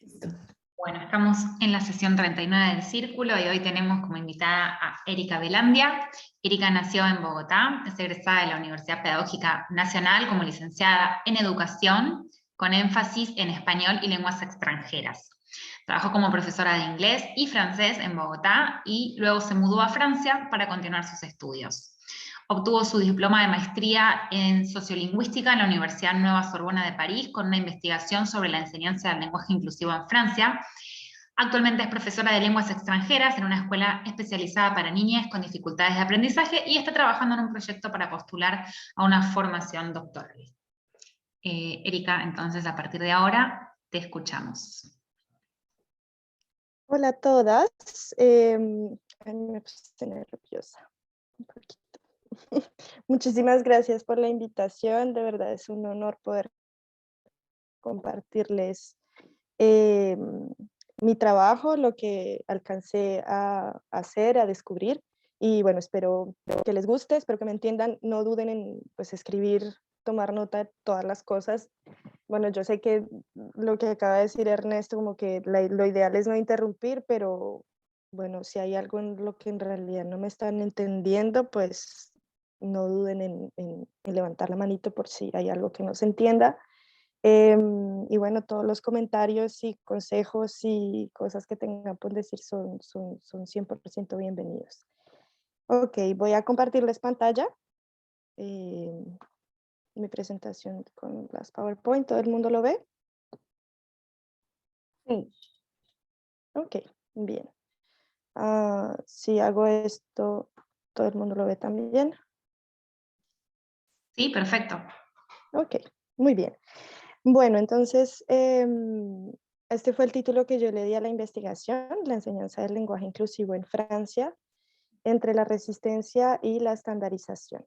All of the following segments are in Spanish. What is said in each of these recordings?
Listo. Bueno, estamos en la sesión 39 del Círculo y hoy tenemos como invitada a Erika Velandia. Erika nació en Bogotá, es egresada de la Universidad Pedagógica Nacional como licenciada en Educación, con énfasis en español y lenguas extranjeras. Trabajó como profesora de inglés y francés en Bogotá y luego se mudó a Francia para continuar sus estudios. Obtuvo su diploma de maestría en sociolingüística en la Universidad Nueva Sorbona de París con una investigación sobre la enseñanza del lenguaje inclusivo en Francia. Actualmente es profesora de lenguas extranjeras en una escuela especializada para niñas con dificultades de aprendizaje y está trabajando en un proyecto para postular a una formación doctoral. Erika, entonces a partir de ahora te escuchamos. Hola a todas. Ay, me puse nerviosa un poquito. Muchísimas gracias por la invitación. De verdad es un honor poder compartirles mi trabajo, lo que alcancé a hacer, a descubrir. Y bueno, espero que les guste, espero que me entiendan. No duden en pues, escribir, tomar nota de todas las cosas. Bueno, yo sé que lo que acaba de decir Ernesto, como que lo ideal es no interrumpir, pero bueno, si hay algo en lo que en realidad no me están entendiendo, pues no duden en levantar la manito por si hay algo que no se entienda. Y bueno, todos los comentarios y consejos y cosas que tengan por decir son 100% bienvenidos. Ok, voy a compartirles pantalla. em, Mi presentación con las PowerPoint, ¿todo el mundo lo ve? Sí. Ok, bien. Si hago esto, ¿todo el mundo lo ve también? Sí, perfecto. Ok, muy bien. Bueno, entonces, este fue el título que yo le di a la investigación, la enseñanza del lenguaje inclusivo en Francia, entre la resistencia y la estandarización.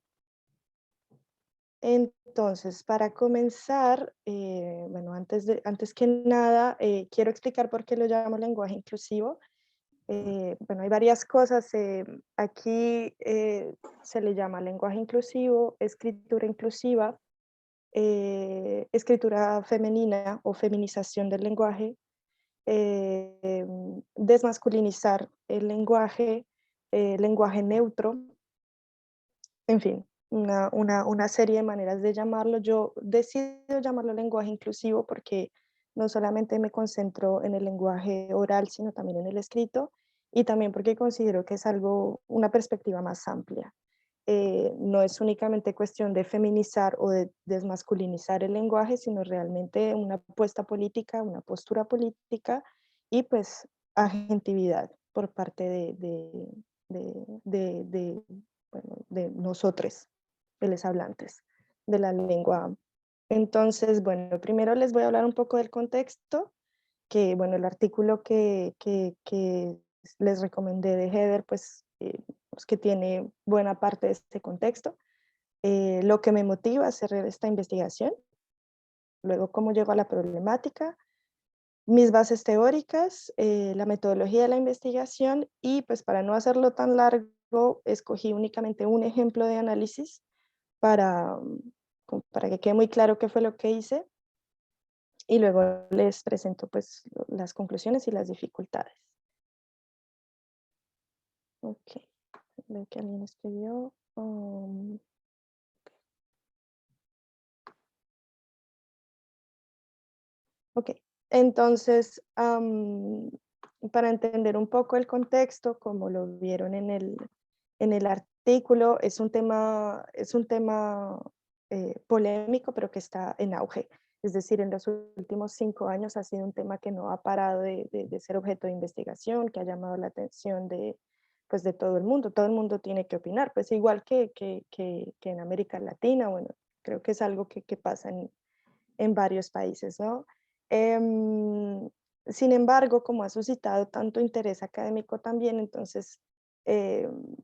Entonces, para comenzar, bueno, antes que nada, quiero explicar por qué lo llamo lenguaje inclusivo. Bueno, hay varias cosas. Aquí se le llama lenguaje inclusivo, escritura inclusiva, escritura femenina o feminización del lenguaje, desmasculinizar el lenguaje, lenguaje neutro, en fin, una serie de maneras de llamarlo. Yo decido llamarlo lenguaje inclusivo porque no solamente me concentro en el lenguaje oral, sino también en el escrito, y también porque considero que es algo, una perspectiva más amplia. No es únicamente cuestión de feminizar o de desmasculinizar el lenguaje, sino realmente una apuesta política, una postura política y pues agentividad por parte de, bueno, de nosotros, de los hablantes de la lengua. Entonces, bueno, primero les voy a hablar un poco del contexto, que bueno, el artículo que les recomendé de Heather, pues que tiene buena parte de este contexto, lo que me motiva a hacer esta investigación, luego cómo llego a la problemática, mis bases teóricas, la metodología de la investigación y pues para no hacerlo tan largo, escogí únicamente un ejemplo de análisis para, para que quede muy claro qué fue lo que hice y luego les presento pues las conclusiones y las dificultades. Ok, veo que alguien escribió. Ok, entonces, para entender un poco el contexto, como lo vieron en el artículo, es un tema polémico, pero que está en auge. Es decir, en los últimos 5 años ha sido un tema que no ha parado de ser objeto de investigación, que ha llamado la atención pues de todo el mundo. Todo el mundo tiene que opinar, pues igual que en América Latina, bueno, creo que es algo que pasa en varios países, ¿no? Em, Sin embargo, como ha suscitado tanto interés académico también, entonces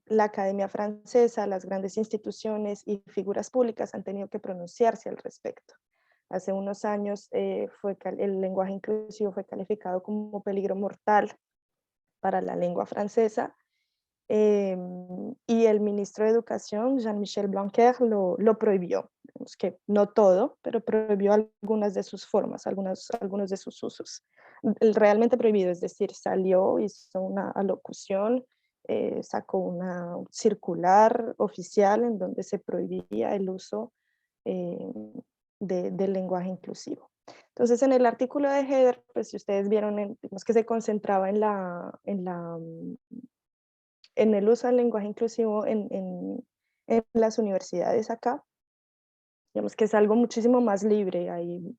la Academia Francesa, las grandes instituciones y figuras públicas han tenido que pronunciarse al respecto. Hace unos años el lenguaje inclusivo fue calificado como peligro mortal para la lengua francesa y el ministro de Educación, Jean-Michel Blanquer, lo prohibió. Digamos que no todo, pero prohibió algunas de sus formas, algunos de sus usos. El realmente prohibido, es decir, salió, hizo una alocución, sacó una circular oficial en donde se prohibía el uso eh, del lenguaje inclusivo. Entonces, en el artículo de Heather, pues si ustedes vieron, digamos que se concentraba en el uso del lenguaje inclusivo en las universidades acá. Digamos que es algo muchísimo más libre, hay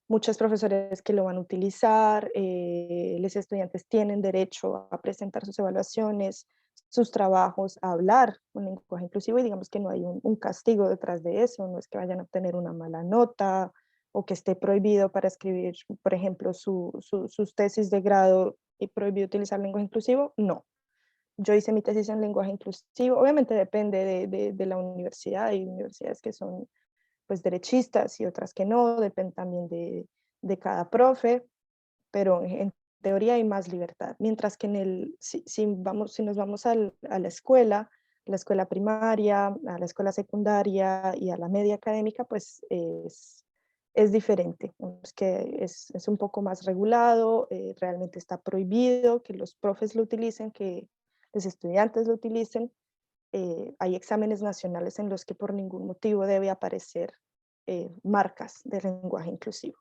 muchos profesores que lo van a utilizar, los estudiantes tienen derecho a presentar sus evaluaciones, sus trabajos, a hablar un lenguaje inclusivo y digamos que no hay un castigo detrás de eso, no es que vayan a obtener una mala nota o que esté prohibido para escribir, por ejemplo, sus tesis de grado y prohibido utilizar lenguaje inclusivo, no. Yo hice mi tesis en lenguaje inclusivo, obviamente depende de la universidad, hay universidades que son pues derechistas y otras que no, depende también de cada profe, pero en teoría hay más libertad, mientras que si nos vamos a la escuela primaria, a la escuela secundaria y a la media académica, pues es diferente, es que es un poco más regulado, realmente está prohibido que los profes lo utilicen, que los estudiantes lo utilicen. Hay exámenes nacionales en los que por ningún motivo debe aparecer marcas de lenguaje inclusivo.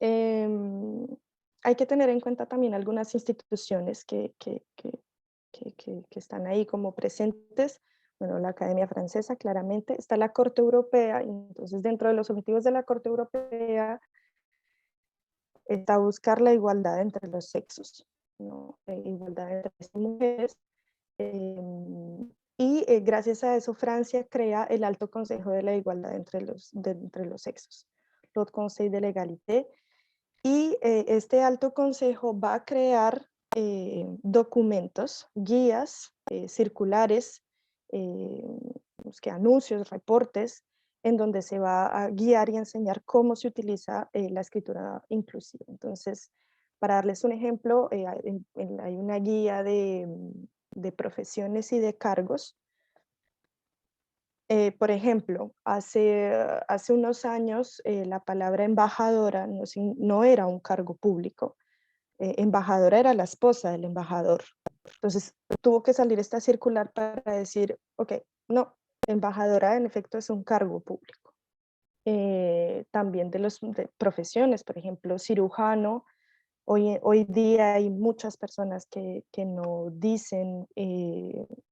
Hay que tener en cuenta también algunas instituciones que están ahí como presentes. Bueno, la Academia Francesa, claramente. Está la Corte Europea, y entonces dentro de los objetivos de la Corte Europea está buscar la igualdad entre los sexos, ¿no? Igualdad entre hombres y mujeres. Gracias a eso Francia crea el Alto Consejo de la Igualdad entre los sexos, Haut Conseil de l'Égalité, y este Alto Consejo va a crear documentos, guías, circulares, anuncios, reportes, en donde se va a guiar y enseñar cómo se utiliza la escritura inclusiva. Entonces, para darles un ejemplo, hay una guía de profesiones y de cargos. Por ejemplo, hace unos años la palabra embajadora no era un cargo público. Embajadora era la esposa del embajador. Entonces tuvo que salir esta circular para decir, ok, no, embajadora en efecto es un cargo público. También de profesiones, por ejemplo, cirujano. Hoy día hay muchas personas que no dicen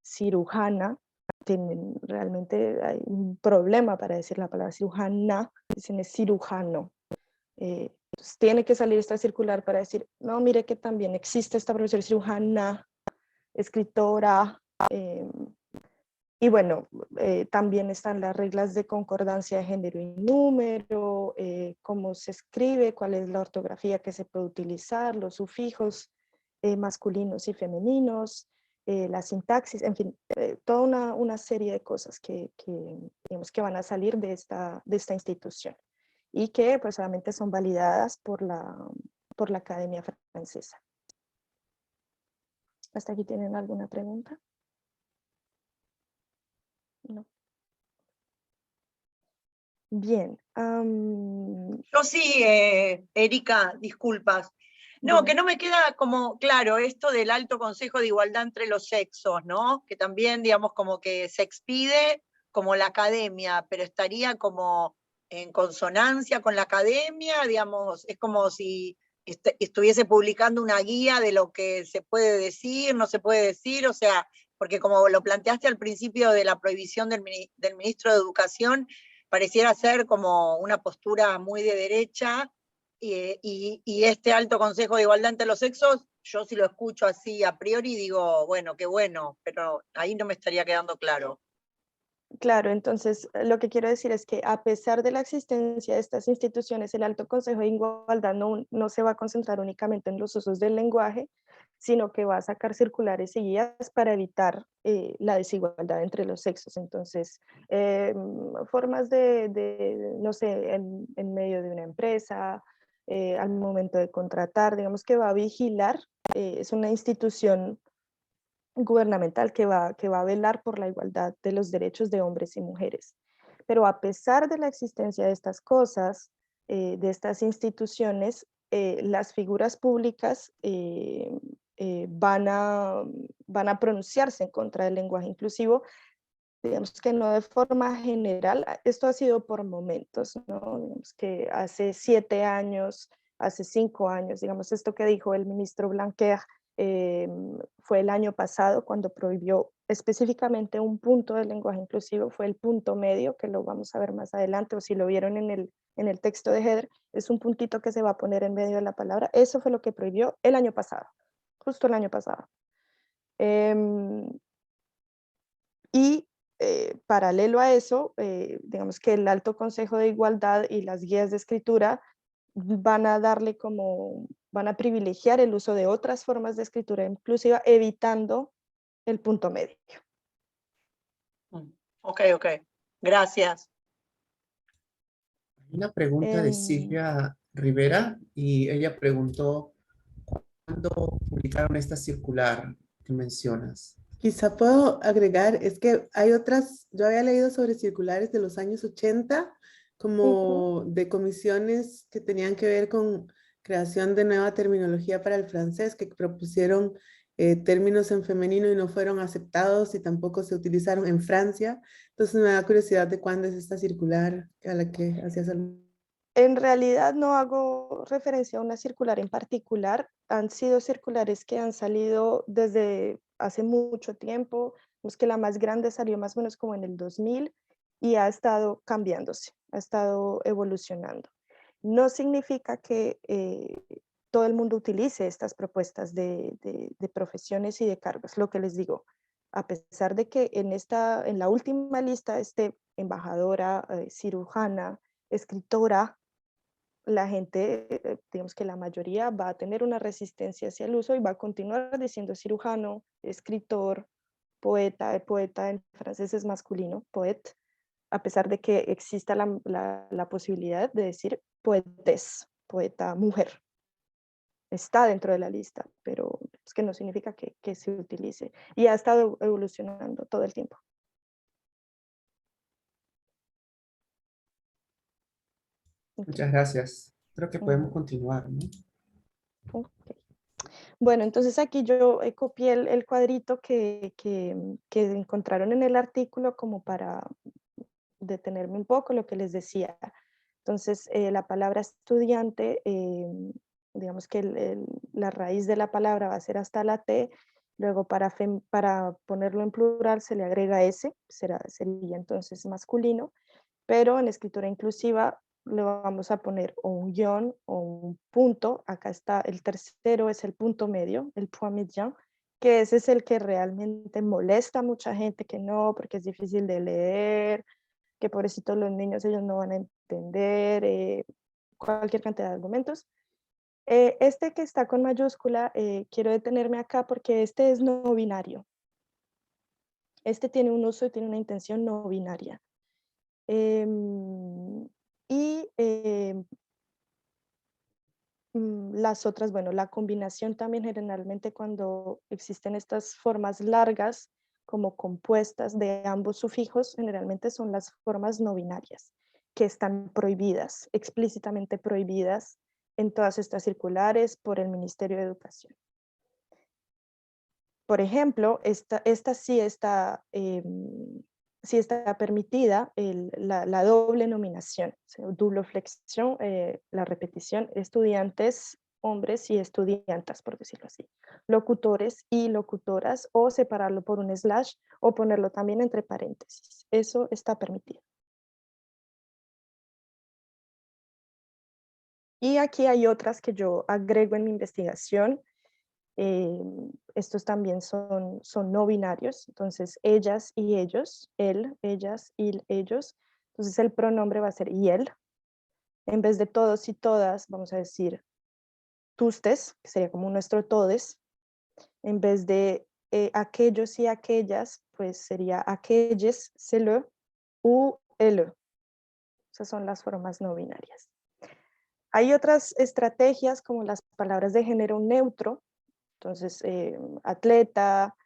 cirujana, realmente hay un problema para decir la palabra cirujana, dicen es cirujano. Entonces tiene que salir esta circular para decir, no, mire que también existe esta profesión cirujana, escritora, y bueno, también están las reglas de concordancia de género y número, cómo se escribe, cuál es la ortografía que se puede utilizar, los sufijos masculinos y femeninos, la sintaxis, en fin, toda una serie de cosas digamos, que van a salir de esta institución y que pues solamente son validadas por la Academia Francesa. ¿Hasta aquí tienen alguna pregunta? No. Bien. Yo sí, Erika, disculpas. No, Dime. que no me queda como claro esto del Alto Consejo de Igualdad entre los Sexos, ¿no? Que también, digamos, como que se expide como la academia, pero estaría como en consonancia con la academia, digamos, es como si estuviese publicando una guía de lo que se puede decir, no se puede decir, o sea, porque como lo planteaste al principio de la prohibición del ministro de Educación, pareciera ser como una postura muy de derecha, y este Alto Consejo de Igualdad entre los Sexos, yo si lo escucho así a priori digo, bueno, qué bueno, pero ahí no me estaría quedando claro. Claro, entonces lo que quiero decir es que a pesar de la existencia de estas instituciones, el Alto Consejo de Igualdad no se va a concentrar únicamente en los usos del lenguaje, sino que va a sacar circulares y guías para evitar la desigualdad entre los sexos. Entonces, formas no sé, en medio de una empresa, al momento de contratar, digamos que va a vigilar, es una institución gubernamental que va a velar por la igualdad de los derechos de hombres y mujeres. Pero a pesar de la existencia de estas cosas, de estas instituciones, las figuras públicas van a pronunciarse en contra del lenguaje inclusivo, digamos que no de forma general. Esto ha sido por momentos, ¿no? Digamos que hace 7 años, hace 5 años, digamos esto que dijo el ministro Blanquer, fue el año pasado cuando prohibió específicamente un punto del lenguaje inclusivo, fue el punto medio, que lo vamos a ver más adelante, o si lo vieron en el texto de header, es un puntito que se va a poner en medio de la palabra. Eso fue lo que prohibió el año pasado, justo el año pasado. Y paralelo a eso, digamos que el Alto Consejo de Igualdad y las guías de escritura van a privilegiar el uso de otras formas de escritura inclusiva, evitando el punto medio. Ok, gracias. Una pregunta de Silvia Rivera, y ella preguntó, ¿cuándo publicaron esta circular que mencionas? Quizá puedo agregar, es que hay otras, yo había leído sobre circulares de los años 80, como de comisiones que tenían que ver con creación de nueva terminología para el francés, que propusieron términos en femenino y no fueron aceptados y tampoco se utilizaron en Francia. Entonces me da curiosidad de cuándo es esta circular a la que hacías algo. En realidad no hago referencia a una circular en particular, han sido circulares que han salido desde hace mucho tiempo, es que la más grande salió más o menos como en el 2000 y ha estado cambiándose, ha estado evolucionando. No significa que todo el mundo utilice estas propuestas de profesiones y de cargos, lo que les digo, a pesar de que en la última lista esté embajadora, cirujana, escritora, la gente, digamos que la mayoría va a tener una resistencia hacia el uso y va a continuar diciendo cirujano, escritor, poeta. El poeta en francés es masculino, poète, a pesar de que exista la posibilidad de decir poetess, poeta mujer. Está dentro de la lista, pero es que no significa que se utilice. Y ha estado evolucionando todo el tiempo. Muchas gracias. Creo que podemos continuar, ¿no? Okay. Bueno, entonces aquí yo copié el cuadrito que encontraron en el artículo como para detenerme un poco lo que les decía. Entonces, la palabra estudiante, digamos que la raíz de la palabra va a ser hasta la T, luego para ponerlo en plural se le agrega S, sería entonces masculino, pero en escritura inclusiva le vamos a poner o un guión o un punto. Acá está el tercero, es el punto medio, el point médian, que ese es el que realmente molesta a mucha gente, que no, porque es difícil de leer, que pobrecitos los niños, ellos no van a entender, cualquier cantidad de argumentos. Este que está con mayúscula, quiero detenerme acá porque este es no binario. Este tiene un uso y tiene una intención no binaria. Y las otras, bueno, la combinación también generalmente cuando existen estas formas largas como compuestas de ambos sufijos, generalmente son las formas no binarias, que están prohibidas, explícitamente prohibidas en todas estas circulares por el Ministerio de Educación. Por ejemplo, esta sí está permitida la doble nominación, o sea, double flexión, la repetición, estudiantes, hombres y estudiantas, por decirlo así, locutores y locutoras, o separarlo por un slash o ponerlo también entre paréntesis. Eso está permitido. Y aquí hay otras que yo agrego en mi investigación. Estos también son no binarios, entonces ellas y ellos, él, ellas y ellos, entonces el pronombre va a ser y él, en vez de todos y todas vamos a decir tustes, que sería como nuestro todes, en vez de aquellos y aquellas, pues sería aquelles, c'est le, u el. Esas son las formas no binarias. Hay otras estrategias como las palabras de género neutro. Entonces, atleta,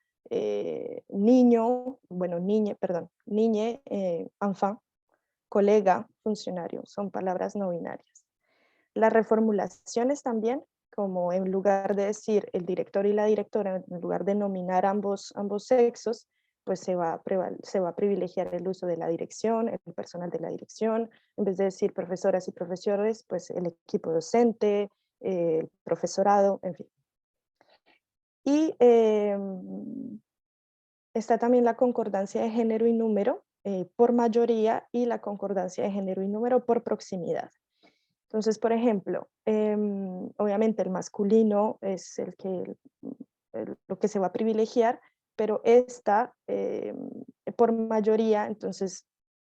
niño, bueno, niñe, perdón, niñe, enfant, colega, funcionario, son palabras no binarias. Las reformulaciones también, como en lugar de decir el director y la directora, en lugar de nominar ambos sexos, pues se va a privilegiar el uso de la dirección, el personal de la dirección, en vez de decir profesoras y profesores, pues el equipo docente, el profesorado, en fin. Y está también la concordancia de género y número por mayoría y la concordancia de género y número por proximidad. Entonces, por ejemplo, obviamente el masculino es lo que se va a privilegiar, pero esta, por mayoría, entonces,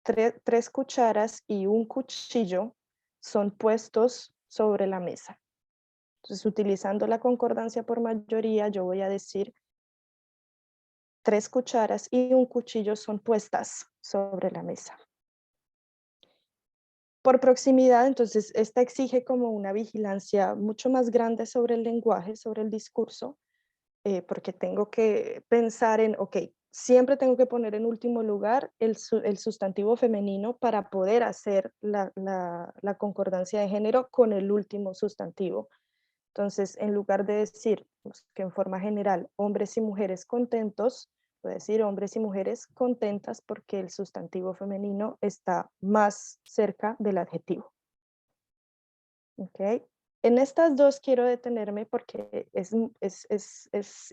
3 cucharas y un cuchillo son puestos sobre la mesa. Entonces, utilizando la concordancia por mayoría, yo voy a decir 3 cucharas y un cuchillo son puestas sobre la mesa. Por proximidad, entonces, esta exige como una vigilancia mucho más grande sobre el lenguaje, sobre el discurso, porque tengo que pensar en, ok, siempre tengo que poner en último lugar el sustantivo femenino para poder hacer la concordancia de género con el último sustantivo. Entonces, en lugar de decir que en forma general hombres y mujeres contentos, voy a decir hombres y mujeres contentas porque el sustantivo femenino está más cerca del adjetivo. ¿Ok? En estas dos quiero detenerme porque es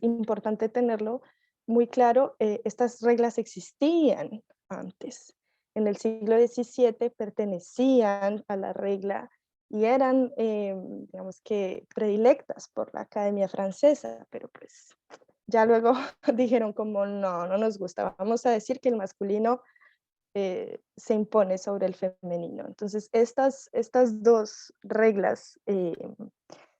importante tenerlo muy claro. Estas reglas existían antes. En el siglo XVII pertenecían a la regla y eran, digamos que, predilectas por la Academia Francesa, pero pues ya luego dijeron como no nos gusta, vamos a decir que el masculino se impone sobre el femenino. Entonces, estas dos reglas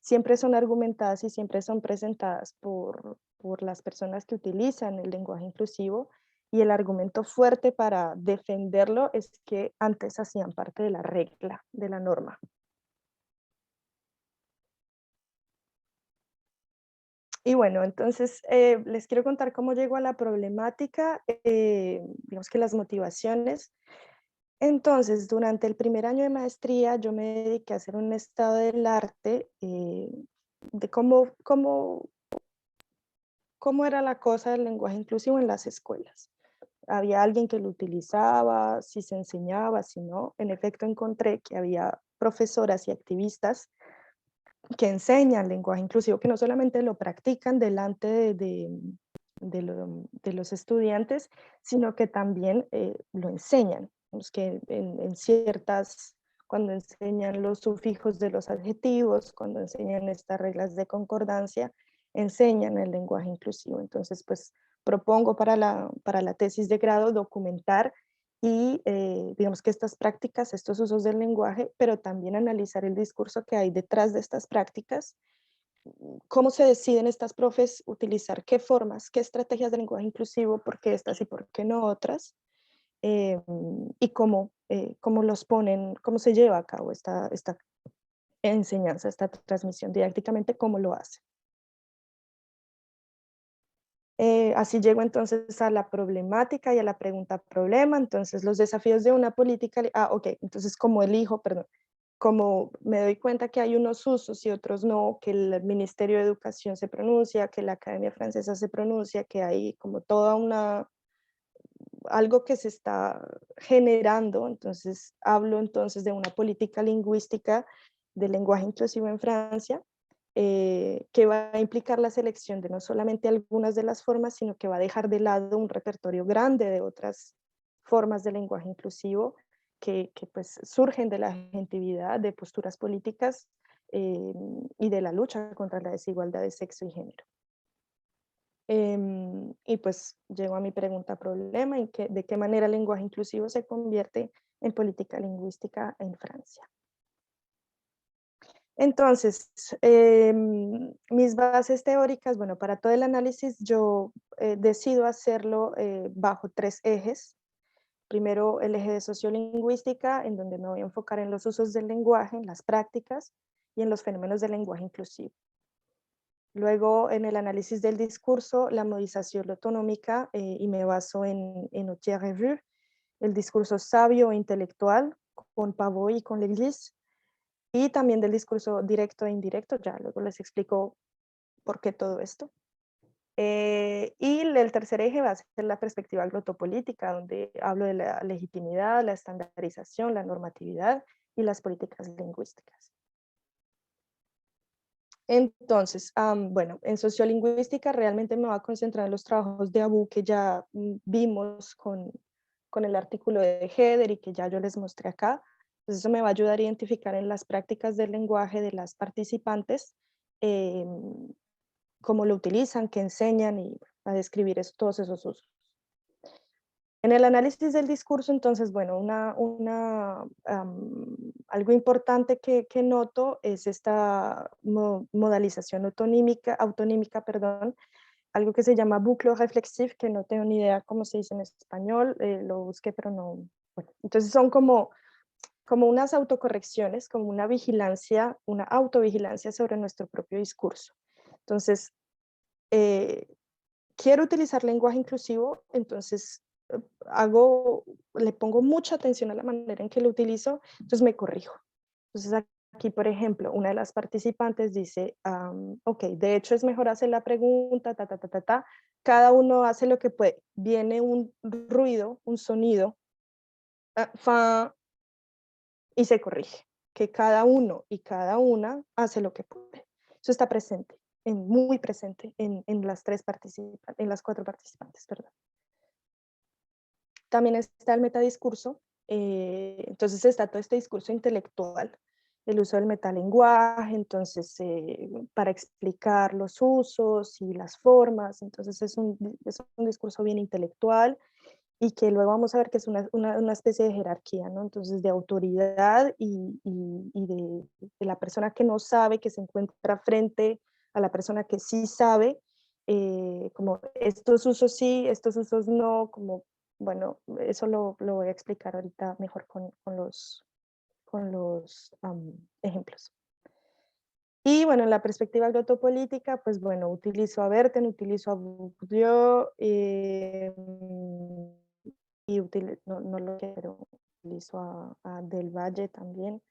siempre son argumentadas y siempre son presentadas por las personas que utilizan el lenguaje inclusivo, y el argumento fuerte para defenderlo es que antes hacían parte de la regla, de la norma. Y bueno, entonces les quiero contar cómo llego a la problemática, digamos que las motivaciones. Entonces, durante el primer año de maestría, yo me dediqué a hacer un estado del arte de cómo era la cosa del lenguaje inclusivo en las escuelas. Había alguien que lo utilizaba, si se enseñaba, si no. En efecto, encontré que había profesoras y activistas que enseñan lenguaje inclusivo, que no solamente lo practican delante de los estudiantes, sino que también lo enseñan. Que en ciertas, cuando enseñan los sufijos de los adjetivos, cuando enseñan estas reglas de concordancia, enseñan el lenguaje inclusivo. Entonces, pues propongo para la tesis de grado documentar y digamos que estas prácticas, estos usos del lenguaje, pero también analizar el discurso que hay detrás de estas prácticas, cómo se deciden estas profes utilizar qué formas, qué estrategias de lenguaje inclusivo, por qué estas y por qué no otras, y cómo los ponen, cómo se lleva a cabo esta enseñanza, esta transmisión didácticamente, cómo lo hace. Así llego entonces a la problemática y a la pregunta problema. Entonces, los desafíos de una política, entonces como me doy cuenta que hay unos usos y otros no, que el Ministerio de Educación se pronuncia, que la Academia Francesa se pronuncia, que hay como algo que se está generando. Entonces, hablo entonces de una política lingüística de lenguaje inclusivo en Francia, que va a implicar la selección de no solamente algunas de las formas, sino que va a dejar de lado un repertorio grande de otras formas de lenguaje inclusivo que pues surgen de la agentividad, de posturas políticas y de la lucha contra la desigualdad de sexo y género. Y pues llego a mi pregunta problema, de qué manera el lenguaje inclusivo se convierte en política lingüística en Francia. Entonces, mis bases teóricas, bueno, para todo el análisis yo decido hacerlo bajo 3 ejes. Primero, el eje de sociolingüística, en donde me voy a enfocar en los usos del lenguaje, en las prácticas y en los fenómenos del lenguaje inclusivo. Luego, en el análisis del discurso, la modización autonómica, y me baso en Autier Revue, el discurso sabio e intelectual, con Pavot y con L'Église, y también del discurso directo e indirecto, ya luego les explico por qué todo esto. Y el tercer eje va a ser la perspectiva glotopolítica, donde hablo de la legitimidad, la estandarización, la normatividad y las políticas lingüísticas. Entonces, bueno, en sociolingüística realmente me voy a concentrar en los trabajos de Abu que ya vimos con el artículo de Heder y que ya yo les mostré acá. Entonces eso me va a ayudar a identificar en las prácticas del lenguaje de las participantes cómo lo utilizan, qué enseñan y a describir todos esos usos. En el análisis del discurso, entonces, bueno, algo importante que noto es esta modalización autonímica, perdón, algo que se llama bucle reflexivo, que no tengo ni idea cómo se dice en español, lo busqué, pero no. Bueno, entonces son como unas autocorrecciones, como una vigilancia, una autovigilancia sobre nuestro propio discurso. Entonces, quiero utilizar lenguaje inclusivo, entonces le pongo mucha atención a la manera en que lo utilizo, entonces me corrijo. Entonces aquí, por ejemplo, una de las participantes dice, ok, de hecho es mejor hacer la pregunta, cada uno hace lo que puede. Viene un ruido, un sonido, y se corrige, que cada uno y cada una hace lo que puede. Eso está presente, muy presente en las cuatro participantes, perdón. También está el metadiscurso, entonces está todo este discurso intelectual, el uso del metalenguaje, entonces para explicar los usos y las formas, entonces es un discurso bien intelectual y que luego vamos a ver que es una especie de jerarquía, ¿no? Entonces de autoridad y de la persona que no sabe, que se encuentra frente a la persona que sí sabe, como estos usos sí, estos usos no, como, bueno, eso lo voy a explicar ahorita mejor con los ejemplos. Y bueno, en la perspectiva glotopolítica, pues bueno, utilizo a Verten, utilizo a Bourdieu, y no lo quiero, utilizo a Del Valle también.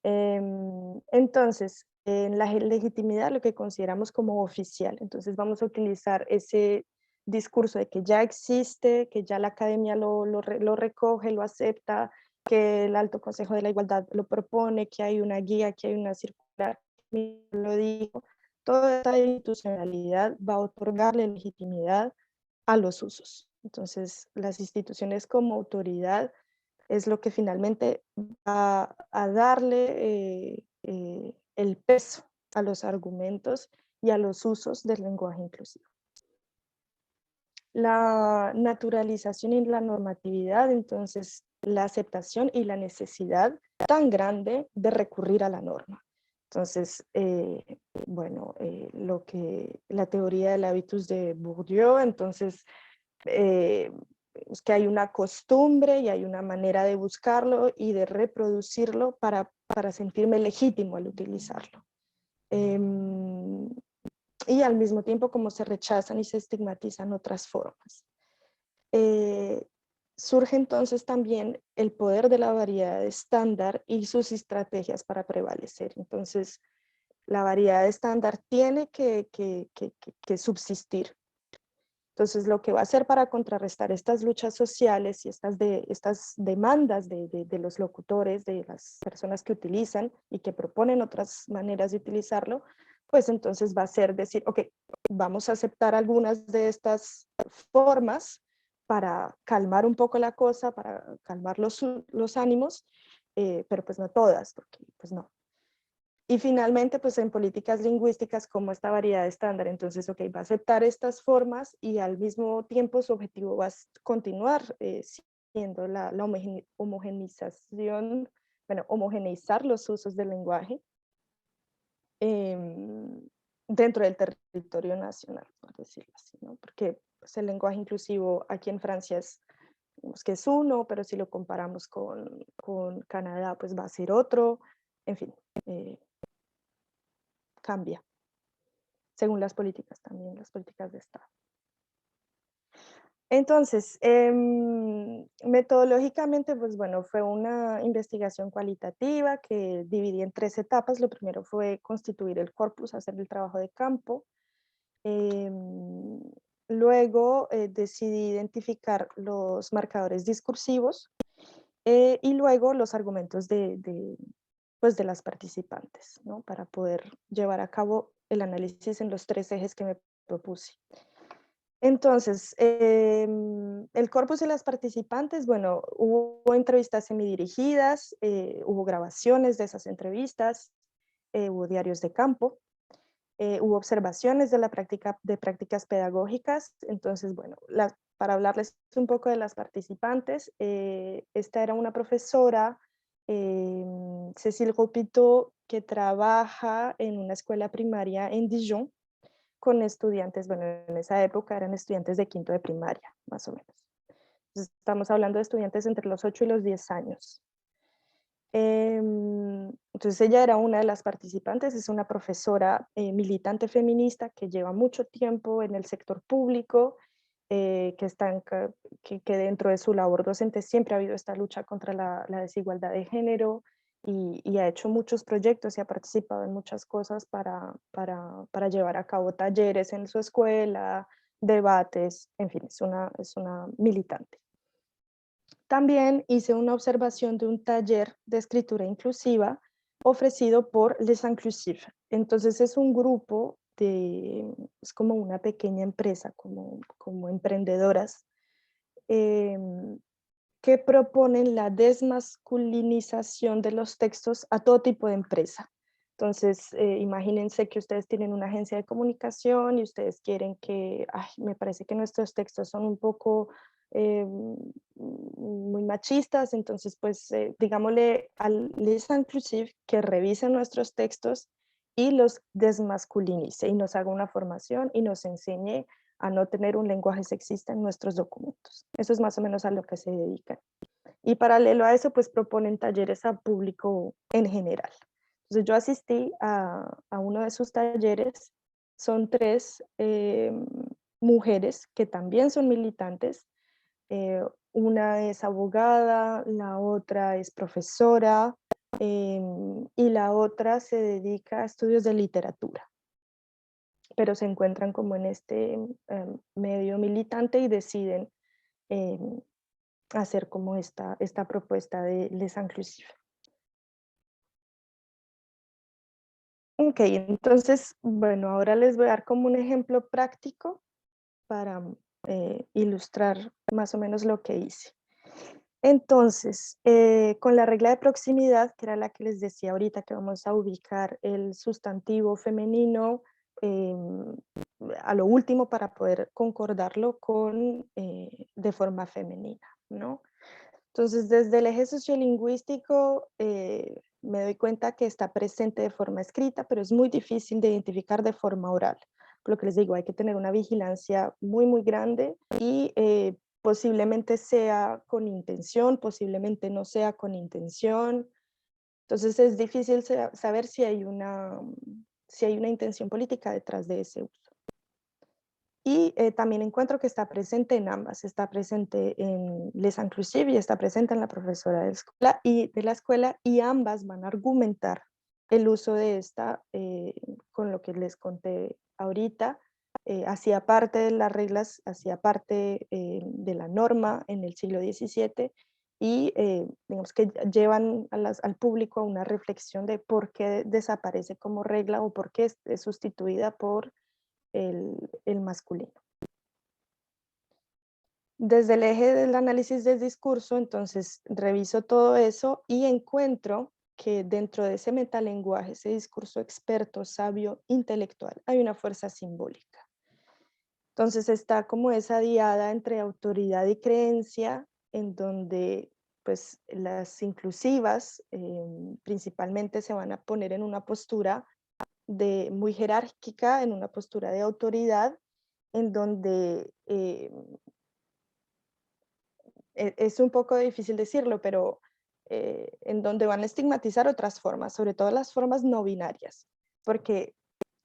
Entonces, en la legitimidad lo que consideramos como oficial, entonces vamos a utilizar ese discurso de que ya existe, que ya la academia lo recoge, lo acepta, que el Alto Consejo de la Igualdad lo propone, que hay una guía, que hay una circular, lo digo, toda esta institucionalidad va a otorgarle legitimidad a los usos. Entonces, las instituciones como autoridad es lo que finalmente va a darle el peso a los argumentos y a los usos del lenguaje inclusivo. La naturalización y la normatividad, entonces, la aceptación y la necesidad tan grande de recurrir a la norma. Entonces, bueno, la teoría del hábitus de Bourdieu, entonces, es que hay una costumbre y hay una manera de buscarlo y de reproducirlo para sentirme legítimo al utilizarlo. Y al mismo tiempo como se rechazan y se estigmatizan otras formas. Surge entonces también el poder de la variedad estándar y sus estrategias para prevalecer. Entonces, la variedad estándar tiene que subsistir. Entonces, lo que va a hacer para contrarrestar estas luchas sociales y estas demandas de los locutores, de las personas que utilizan y que proponen otras maneras de utilizarlo, pues entonces va a ser decir, ok, vamos a aceptar algunas de estas formas para calmar un poco la cosa, para calmar los ánimos, pero pues no todas, porque pues no. Y finalmente, pues en políticas lingüísticas, como esta variedad estándar, entonces, ok, va a aceptar estas formas y al mismo tiempo su objetivo va a continuar siendo la homogeneización, bueno, homogeneizar los usos del lenguaje dentro del territorio nacional, por decirlo así, ¿no? Porque pues, el lenguaje inclusivo aquí en Francia que es uno, pero si lo comparamos con Canadá, pues va a ser otro, en fin. Cambia. según las políticas también, las políticas de Estado. Entonces, metodológicamente, pues bueno, fue una investigación cualitativa que dividí en 3 etapas. Lo primero fue constituir el corpus, hacer el trabajo de campo. Luego decidí identificar los marcadores discursivos y luego los argumentos pues de las participantes, ¿no? Para poder llevar a cabo el análisis en los 3 ejes que me propuse. Entonces, el corpus de las participantes, bueno, hubo entrevistas semidirigidas, hubo grabaciones de esas entrevistas, hubo diarios de campo, hubo observaciones de prácticas pedagógicas. Entonces, bueno, para hablarles un poco de las participantes, esta era una profesora, Cécile Ropito, que trabaja en una escuela primaria en Dijon, con estudiantes, bueno, en esa época eran estudiantes de quinto de primaria, más o menos. Entonces, estamos hablando de estudiantes entre los 8 y los 10 años. Entonces ella era una de las participantes, es una profesora militante feminista que lleva mucho tiempo en el sector público, que dentro de su labor docente siempre ha habido esta lucha contra la desigualdad de género, y ha hecho muchos proyectos y ha participado en muchas cosas para llevar a cabo talleres en su escuela, debates, en fin, es una militante. También hice una observación de un taller de escritura inclusiva ofrecido por Les Inclusifs. Entonces es un grupo es como una pequeña empresa, como emprendedoras, que proponen la desmasculinización de los textos a todo tipo de empresa. Entonces, imagínense que ustedes tienen una agencia de comunicación y ustedes quieren me parece que nuestros textos son un poco muy machistas, entonces pues digámosle al Les Inclusifs que revisen nuestros textos y los desmasculinice y nos haga una formación y nos enseñe a no tener un lenguaje sexista en nuestros documentos. Eso es más o menos a lo que se dedican. Y paralelo a eso, pues proponen talleres a público en general. Entonces yo asistí a uno de sus talleres, son 3 mujeres que también son militantes, una es abogada, la otra es profesora, y la otra se dedica a estudios de literatura, pero se encuentran como en este medio militante y deciden hacer como esta propuesta de Les Inclusifs. Ok, entonces, bueno, ahora les voy a dar como un ejemplo práctico para ilustrar más o menos lo que hice. Entonces, con la regla de proximidad, que era la que les decía ahorita, que vamos a ubicar el sustantivo femenino a lo último para poder concordarlo de forma femenina, ¿no? Entonces, desde el eje sociolingüístico me doy cuenta que está presente de forma escrita, pero es muy difícil de identificar de forma oral. Por lo que les digo, hay que tener una vigilancia muy, muy grande y posiblemente sea con intención, posiblemente no sea con intención. Entonces es difícil saber si hay una intención política detrás de ese uso. Y también encuentro que está presente en ambas, está presente en Les Inclusifs y está presente en la profesora de la escuela, y ambas van a argumentar el uso de esta con lo que les conté ahorita, hacía parte de las reglas, hacía parte de la norma en el siglo XVII, y digamos que llevan al público a una reflexión de por qué desaparece como regla o por qué es sustituida por el masculino. Desde el eje del análisis del discurso, entonces reviso todo eso y encuentro que dentro de ese metalenguaje, ese discurso experto, sabio, intelectual, hay una fuerza simbólica. Entonces está como esa diada entre autoridad y creencia, en donde pues las inclusivas principalmente se van a poner en una postura muy jerárquica, en una postura de autoridad, en donde es un poco difícil decirlo, pero en donde van a estigmatizar otras formas, sobre todo las formas no binarias, porque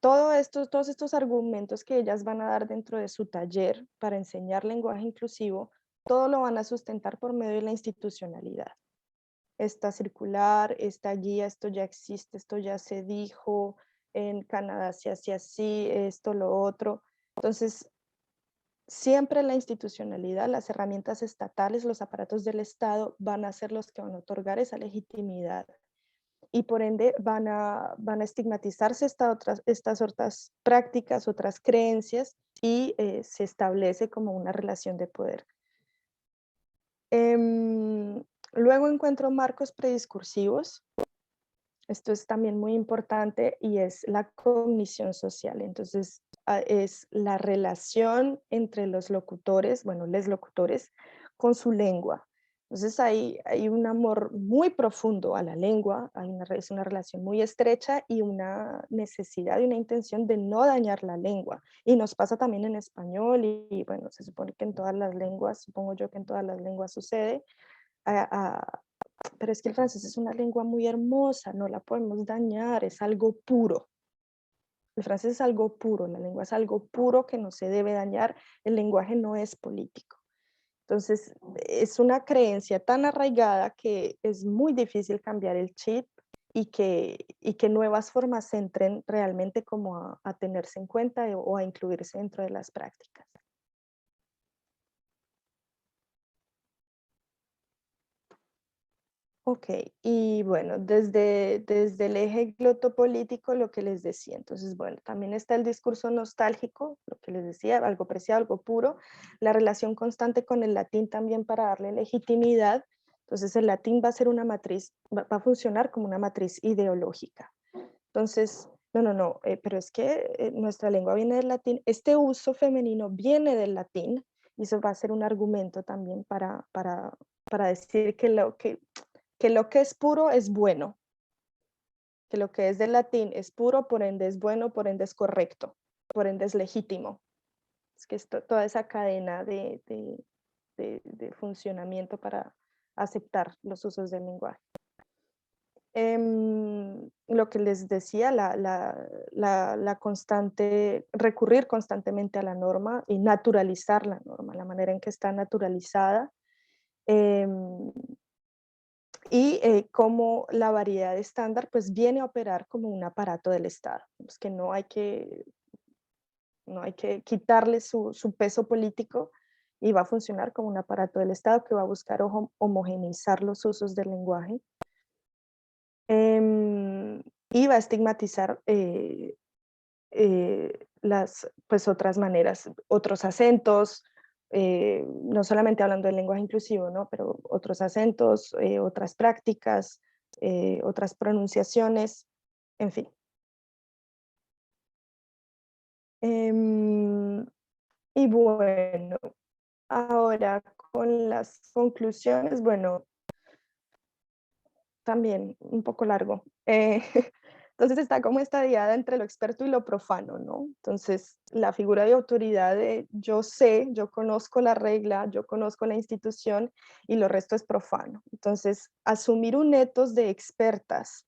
todos estos argumentos que ellas van a dar dentro de su taller para enseñar lenguaje inclusivo, todo lo van a sustentar por medio de la institucionalidad. Esta circular, esta guía, esto ya existe, esto ya se dijo, en Canadá se hace así, esto, lo otro. Entonces, siempre la institucionalidad, las herramientas estatales, los aparatos del Estado van a ser los que van a otorgar esa legitimidad. Y por ende van a estigmatizarse estas otras prácticas, otras creencias, y se establece como una relación de poder. Luego encuentro marcos prediscursivos. Esto es también muy importante y es la cognición social. Entonces, es la relación entre los locutores, bueno, les locutores, con su lengua. Entonces, hay un amor muy profundo a la lengua, es una relación muy estrecha y una necesidad y una intención de no dañar la lengua. Y nos pasa también en español y bueno, se supone que en todas las lenguas, supongo yo que en todas las lenguas sucede, pero es que el francés es una lengua muy hermosa, no la podemos dañar, es algo puro. El francés es algo puro, la lengua es algo puro que no se debe dañar, el lenguaje no es político. Entonces, es una creencia tan arraigada que es muy difícil cambiar el chip y que nuevas formas entren realmente como a tenerse en cuenta o a incluirse dentro de las prácticas. Ok, y bueno, desde el eje glotopolítico, lo que les decía, entonces, bueno, también está el discurso nostálgico, lo que les decía, algo preciado, algo puro, la relación constante con el latín también para darle legitimidad. Entonces el latín va a ser una matriz, va a funcionar como una matriz ideológica. Entonces, no, pero es que nuestra lengua viene del latín, este uso femenino viene del latín, y eso va a ser un argumento también para decir que lo que es puro es bueno, que lo que es del latín es puro, por ende es bueno, por ende es correcto, por ende es legítimo. Es que es toda esa cadena de funcionamiento para aceptar los usos del lenguaje. Lo que les decía, la constante, recurrir constantemente a la norma y naturalizar la norma, la manera en que está naturalizada. Y cómo la variedad estándar pues viene a operar como un aparato del Estado. Es que no hay que quitarle su peso político y va a funcionar como un aparato del Estado que va a buscar homogeneizar los usos del lenguaje. Y va a estigmatizar las pues, otras maneras, otros acentos, no solamente hablando del lenguaje inclusivo, ¿no? Pero otros acentos, otras prácticas, otras pronunciaciones, en fin. Y bueno, ahora con las conclusiones, bueno, también un poco largo. Entonces está como esta diada entre lo experto y lo profano, ¿no? Entonces la figura de autoridad de yo sé, yo conozco la regla, yo conozco la institución y lo resto es profano. Entonces asumir un etos de expertas,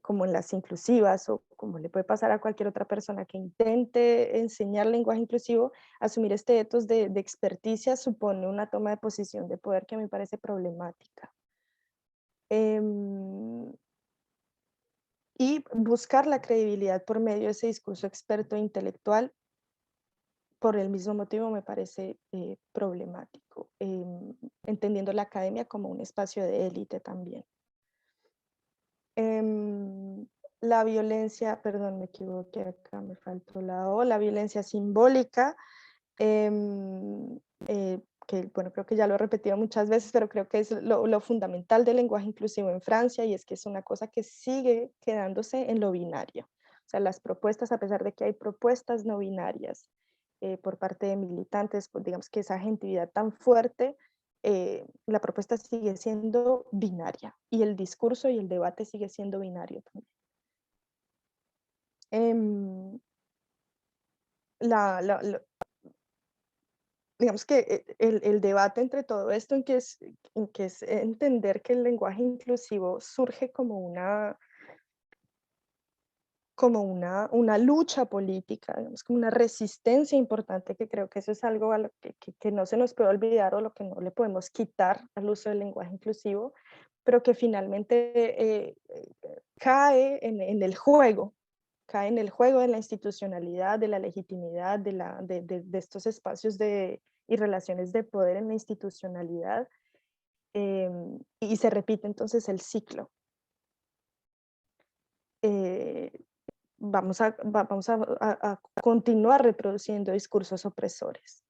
como en las inclusivas o como le puede pasar a cualquier otra persona que intente enseñar lenguaje inclusivo, asumir este etos de experticia supone una toma de posición de poder que me parece problemática. Y buscar la credibilidad por medio de ese discurso experto e intelectual, por el mismo motivo me parece problemático, entendiendo la academia como un espacio de élite también. La violencia, perdón, me equivoqué acá, me faltó la O, la violencia simbólica, que bueno, creo que ya lo he repetido muchas veces, pero creo que es lo fundamental del lenguaje inclusivo en Francia, y es que es una cosa que sigue quedándose en lo binario. O sea, las propuestas, a pesar de que hay propuestas no binarias por parte de militantes, pues digamos que esa agentividad tan fuerte, la propuesta sigue siendo binaria y el discurso y el debate sigue siendo binario también. Digamos que el debate entre todo esto en que es entender que el lenguaje inclusivo surge como como una lucha política, digamos, como una resistencia importante, que creo que eso es algo a lo que no se nos puede olvidar o lo que no le podemos quitar al uso del lenguaje inclusivo, pero que finalmente cae en el juego, cae en el juego de la institucionalidad, de la legitimidad, de estos espacios y relaciones de poder en la institucionalidad, y se repite entonces el ciclo. Eh, vamos a continuar reproduciendo discursos opresores.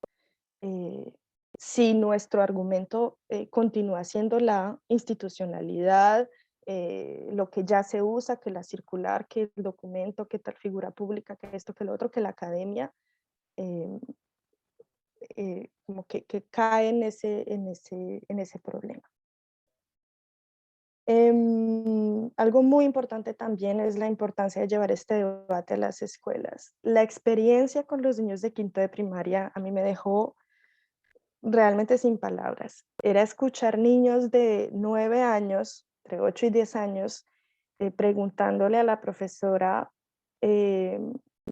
Si nuestro argumento continúa siendo la institucionalidad, lo que ya se usa, que la circular, que el documento, que tal figura pública, que esto, que lo otro, que la academia, eh, como que cae en ese problema. Algo muy importante también es la importancia de llevar este debate a las escuelas. La experiencia con los niños de quinto de primaria a mí me dejó realmente sin palabras. Era escuchar niños de 9 años, entre 8 y 10 años, preguntándole a la profesora, eh,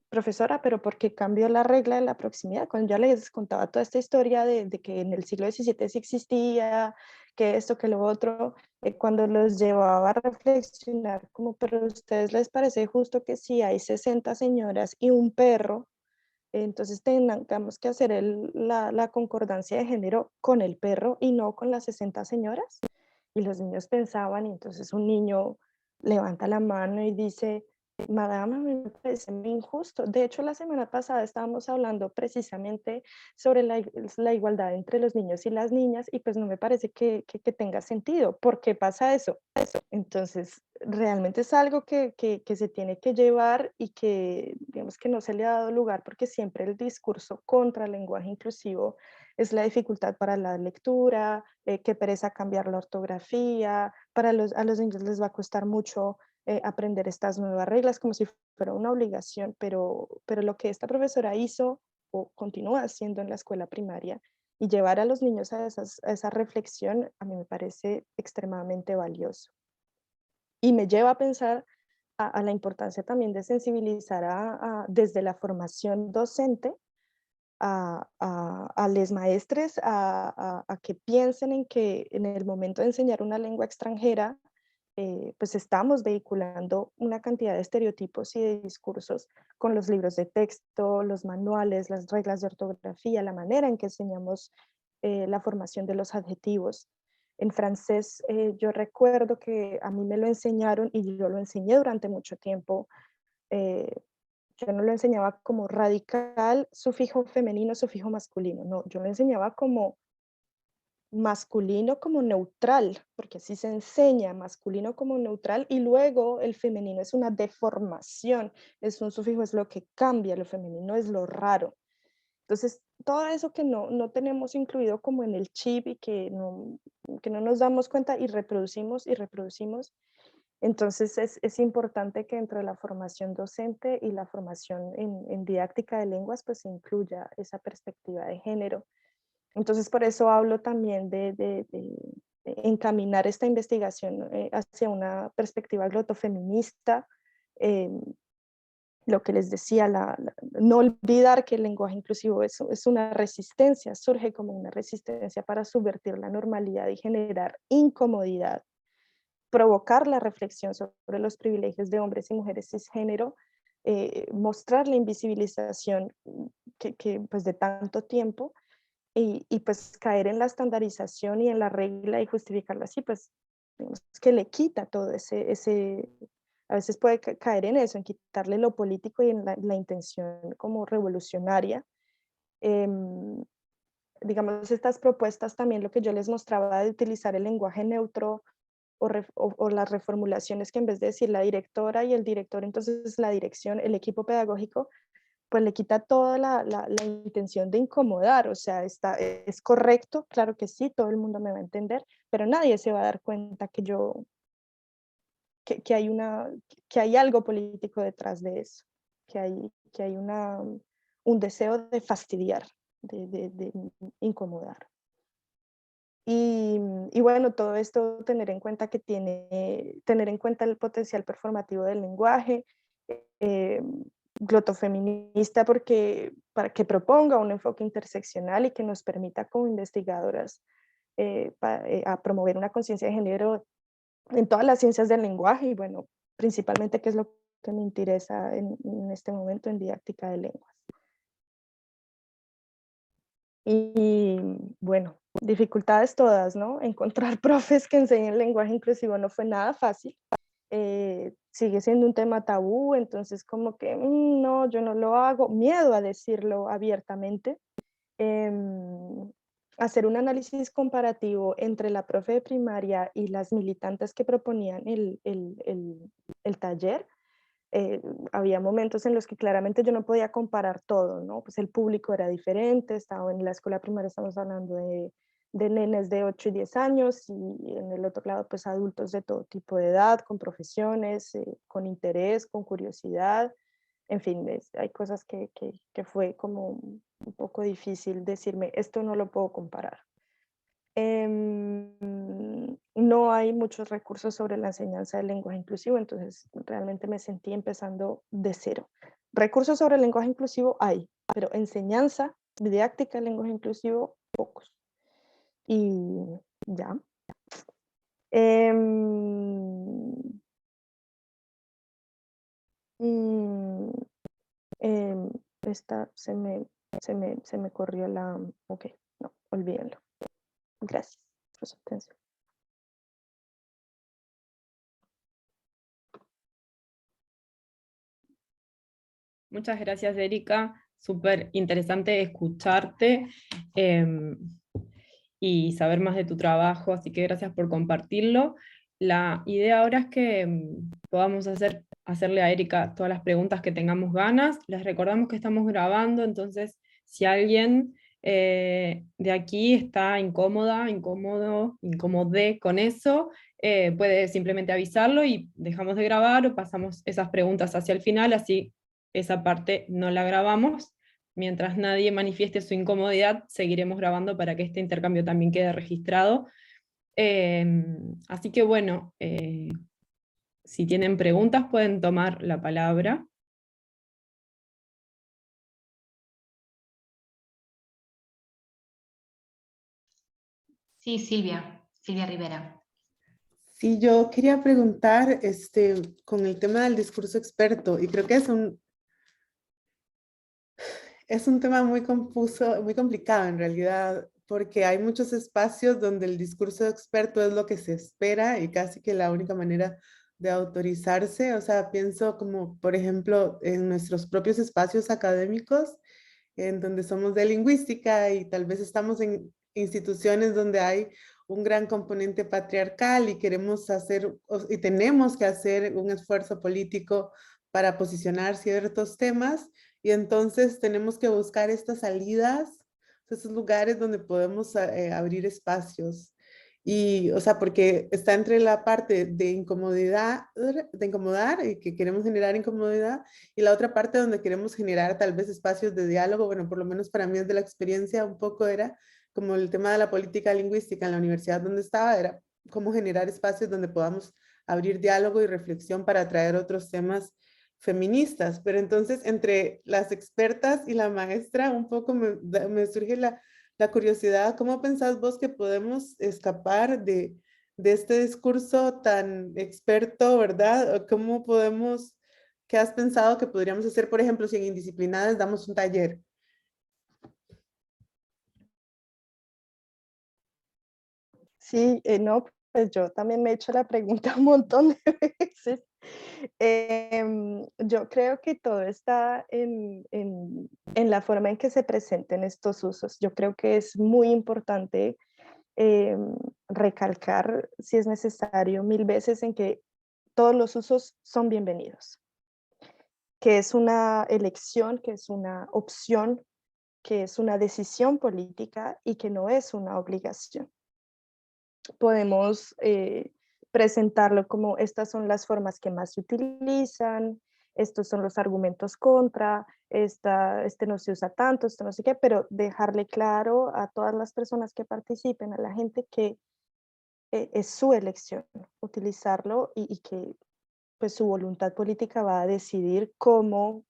profesora, pero ¿por qué cambió la regla de la proximidad? Cuando yo les contaba toda esta historia de que en el siglo XVII sí existía, que esto, que lo otro, cuando los llevaba a reflexionar, como, pero ¿a ustedes les parece justo que si hay 60 señoras y un perro, entonces tengamos que hacer la concordancia de género con el perro y no con las 60 señoras? Y los niños pensaban, y entonces un niño levanta la mano y dice, madama, me parece muy injusto. De hecho, la semana pasada estábamos hablando precisamente sobre la igualdad entre los niños y las niñas, y pues no me parece que tenga sentido. ¿Por qué pasa eso? Entonces, realmente es algo que se tiene que llevar y que, digamos, que no se le ha dado lugar, porque siempre el discurso contra el lenguaje inclusivo es la dificultad para la lectura, qué pereza cambiar la ortografía, a los niños les va a costar mucho aprender estas nuevas reglas como si fuera una obligación, pero lo que esta profesora hizo o continúa haciendo en la escuela primaria y llevar a los niños a esa reflexión, a mí me parece extremadamente valioso. Y me lleva a pensar a la importancia también de sensibilizar desde la formación docente a les maestres a que piensen en que en el momento de enseñar una lengua extranjera, pues estamos vehiculando una cantidad de estereotipos y de discursos con los libros de texto, los manuales, las reglas de ortografía, la manera en que enseñamos la formación de los adjetivos. En francés, yo recuerdo que a mí me lo enseñaron y yo lo enseñé durante mucho tiempo. eh, yo no lo enseñaba como radical, sufijo femenino, sufijo masculino, no, yo lo enseñaba como masculino como neutral, porque así se enseña, masculino como neutral, y luego el femenino es una deformación, es un sufijo, es lo que cambia, lo femenino es lo raro. Entonces, todo eso que no tenemos incluido como en el chip y que no nos damos cuenta y reproducimos y reproducimos. Entonces, es importante que dentro de la formación docente y la formación en didáctica de lenguas, pues se incluya esa perspectiva de género. Entonces, por eso hablo también de encaminar esta investigación hacia una perspectiva glotofeminista. eh, lo que les decía, no olvidar que el lenguaje inclusivo es una resistencia, surge como una resistencia para subvertir la normalidad y generar incomodidad, provocar la reflexión sobre los privilegios de hombres y mujeres cisgénero, mostrar la invisibilización pues de tanto tiempo y pues caer en la estandarización y en la regla y justificarla así, pues digamos que le quita todo a veces puede caer en eso, en quitarle lo político y en la intención como revolucionaria. Em, digamos, estas propuestas también lo que yo les mostraba de utilizar el lenguaje neutro o las reformulaciones que en vez de decir la directora y el director, entonces la dirección, el equipo pedagógico, pues le quita toda la intención de incomodar, o sea, es correcto, claro que sí, todo el mundo me va a entender, pero nadie se va a dar cuenta que hay algo político detrás de eso, que hay un deseo de fastidiar, de incomodar. Y bueno, todo esto tener en cuenta el potencial performativo del lenguaje, glotofeminista para que proponga un enfoque interseccional y que nos permita como investigadoras a promover una conciencia de género en todas las ciencias del lenguaje y bueno, principalmente qué es lo que me interesa en este momento en didáctica de lenguas. Y bueno, dificultades todas, ¿no? Encontrar profes que enseñen lenguaje inclusivo no fue nada fácil. Sigue siendo un tema tabú, entonces como que no, yo no lo hago, miedo a decirlo abiertamente. Hacer un análisis comparativo entre la profe de primaria y las militantes que proponían el taller. Había momentos en los que claramente yo no podía comparar todo, ¿no? Pues el público era diferente, estaba en la escuela primaria, estamos hablando de nenes de 8 y 10 años y en el otro lado pues adultos de todo tipo de edad, con profesiones, con interés, con curiosidad, en fin, hay cosas que fue como un poco difícil decirme, esto no lo puedo comparar. No hay muchos recursos sobre la enseñanza del lenguaje inclusivo, entonces realmente me sentí empezando de cero. Recursos sobre el lenguaje inclusivo hay, pero enseñanza didáctica del lenguaje inclusivo, pocos. Y ya. Esta se me corrió la... Ok, no, olvídenlo. Gracias por su atención. Muchas gracias, Erika. Súper interesante escucharte y saber más de tu trabajo, así que gracias por compartirlo. La idea ahora es que podamos hacerle a Erika todas las preguntas que tengamos ganas. Les recordamos que estamos grabando, entonces si alguien de aquí está incómode con eso, puede simplemente avisarlo y dejamos de grabar o pasamos esas preguntas hacia el final, así esa parte no la grabamos. Mientras nadie manifieste su incomodidad, seguiremos grabando para que este intercambio también quede registrado. Así que bueno, si tienen preguntas pueden tomar la palabra. Sí, Silvia Rivera. Sí, yo quería preguntar con el tema del discurso experto, y creo que es un tema muy confuso, muy complicado en realidad, porque hay muchos espacios donde el discurso experto es lo que se espera y casi que la única manera de autorizarse. O sea, pienso como, por ejemplo, en nuestros propios espacios académicos, en donde somos de lingüística y tal vez estamos en instituciones donde hay un gran componente patriarcal y queremos hacer y tenemos que hacer un esfuerzo político para posicionar ciertos temas, y entonces tenemos que buscar estas salidas, esos lugares donde podemos abrir espacios. Y, o sea, porque está entre la parte de incomodidad, de incomodar y que queremos generar incomodidad, y la otra parte donde queremos generar tal vez espacios de diálogo. Bueno, por lo menos para mí desde la experiencia un poco era como el tema de la política lingüística en la universidad donde estaba, era cómo generar espacios donde podamos abrir diálogo y reflexión para traer otros temas feministas. Pero entonces entre las expertas y la maestra un poco me surge la curiosidad, ¿cómo pensás vos que podemos escapar de este discurso tan experto, verdad? ¿Cómo podemos, qué has pensado que podríamos hacer, por ejemplo, si en Indisciplinadas damos un taller? Sí, no, pues yo también me he hecho la pregunta un montón de veces. Yo creo que todo está en la forma en que se presenten estos usos. Yo creo que es muy importante recalcar, si es necesario, 1000 veces en que todos los usos son bienvenidos, que es una elección, que es una opción, que es una decisión política y que no es una obligación. Podemos presentarlo como estas son las formas que más se utilizan, estos son los argumentos contra, este no se usa tanto, esto no sé qué, pero dejarle claro a todas las personas que participen, a la gente que es su elección utilizarlo y que pues su voluntad política va a decidir cómo,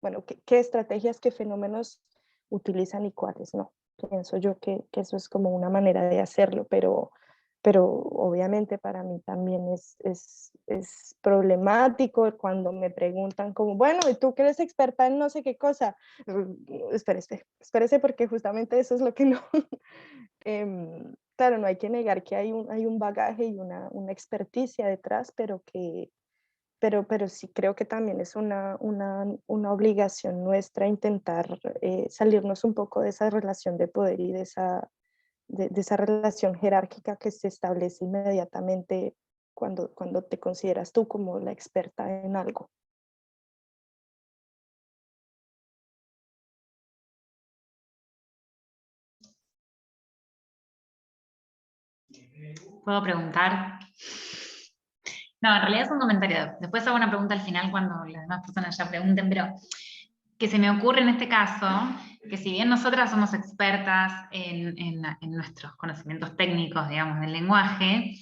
bueno, qué estrategias, qué fenómenos utilizan y cuáles no. Pienso yo que eso es como una manera de hacerlo, pero obviamente para mí también es problemático cuando me preguntan como, bueno, ¿y tú que eres experta en no sé qué cosa? Espérese, porque justamente eso es lo que no... claro, no hay que negar que hay un bagaje y una experticia detrás, pero sí creo que también es una obligación nuestra intentar salirnos un poco de esa relación de poder y de esa relación jerárquica que se establece inmediatamente cuando te consideras tú como la experta en algo. ¿Puedo preguntar? No, en realidad es un comentario. Después hago una pregunta al final cuando las demás personas ya pregunten, pero que se me ocurre en este caso, que si bien nosotras somos expertas en nuestros conocimientos técnicos, digamos, del lenguaje,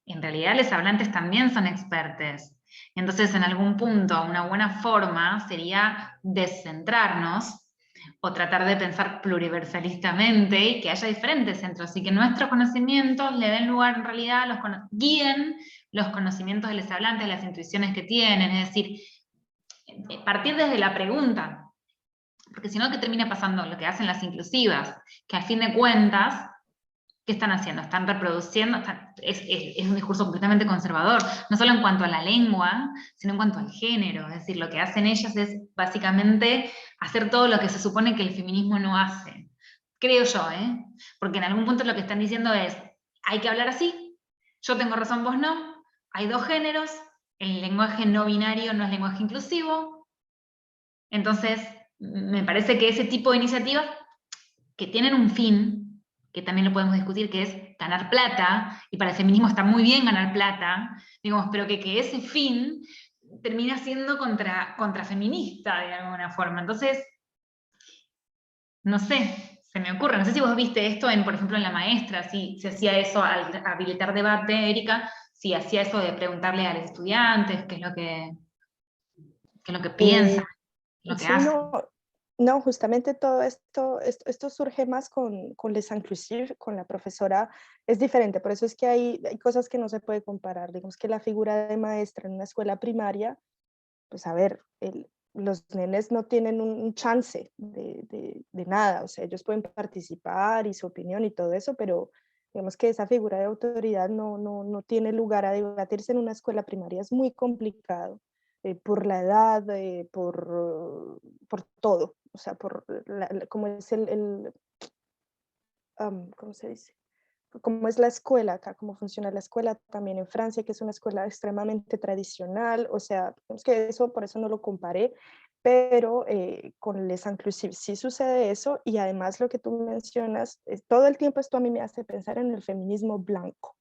en realidad los hablantes también son expertos. Entonces, en algún punto, una buena forma sería descentrarnos o tratar de pensar pluriversalistamente y que haya diferentes centros y que nuestros conocimientos le den lugar en realidad, guíen los conocimientos de los hablantes, las intuiciones que tienen, es decir, partir desde la pregunta, porque si no, ¿qué termina pasando? Lo que hacen las inclusivas, que al fin de cuentas, ¿qué están haciendo? Están reproduciendo, es un discurso completamente conservador, no solo en cuanto a la lengua, sino en cuanto al género, es decir, lo que hacen ellas es básicamente hacer todo lo que se supone que el feminismo no hace. Creo yo, porque en algún punto lo que están diciendo es, hay que hablar así, yo tengo razón, vos no, hay dos géneros, el lenguaje no binario no es lenguaje inclusivo, entonces me parece que ese tipo de iniciativas que tienen un fin, que también lo podemos discutir, que es ganar plata, y para el feminismo está muy bien ganar plata, digamos, pero que ese fin termina siendo contrafeminista de alguna forma. Entonces, no sé, se me ocurre, no sé si vos viste esto, por ejemplo, en La Maestra, si se hacía eso al habilitar debate, Erika, si hacía eso de preguntarle a los estudiantes qué es lo que piensan, lo que Sí, hacen. no, justamente todo esto surge más con Les Inclusives, con la profesora, es diferente, por eso es que hay cosas que no se puede comparar, digamos que la figura de maestra en una escuela primaria, pues a ver, los nenes no tienen un chance de nada, o sea, ellos pueden participar y su opinión y todo eso, pero digamos que esa figura de autoridad no tiene lugar a debatirse en una escuela primaria, es muy complicado por la edad, por todo, o sea, cómo es ¿cómo se dice? Cómo es la escuela acá, cómo funciona la escuela también en Francia, que es una escuela extremadamente tradicional, o sea, es que eso, por eso no lo comparé, pero con Les Inclusives sí sucede eso, y además lo que tú mencionas, todo el tiempo esto a mí me hace pensar en el feminismo blanco.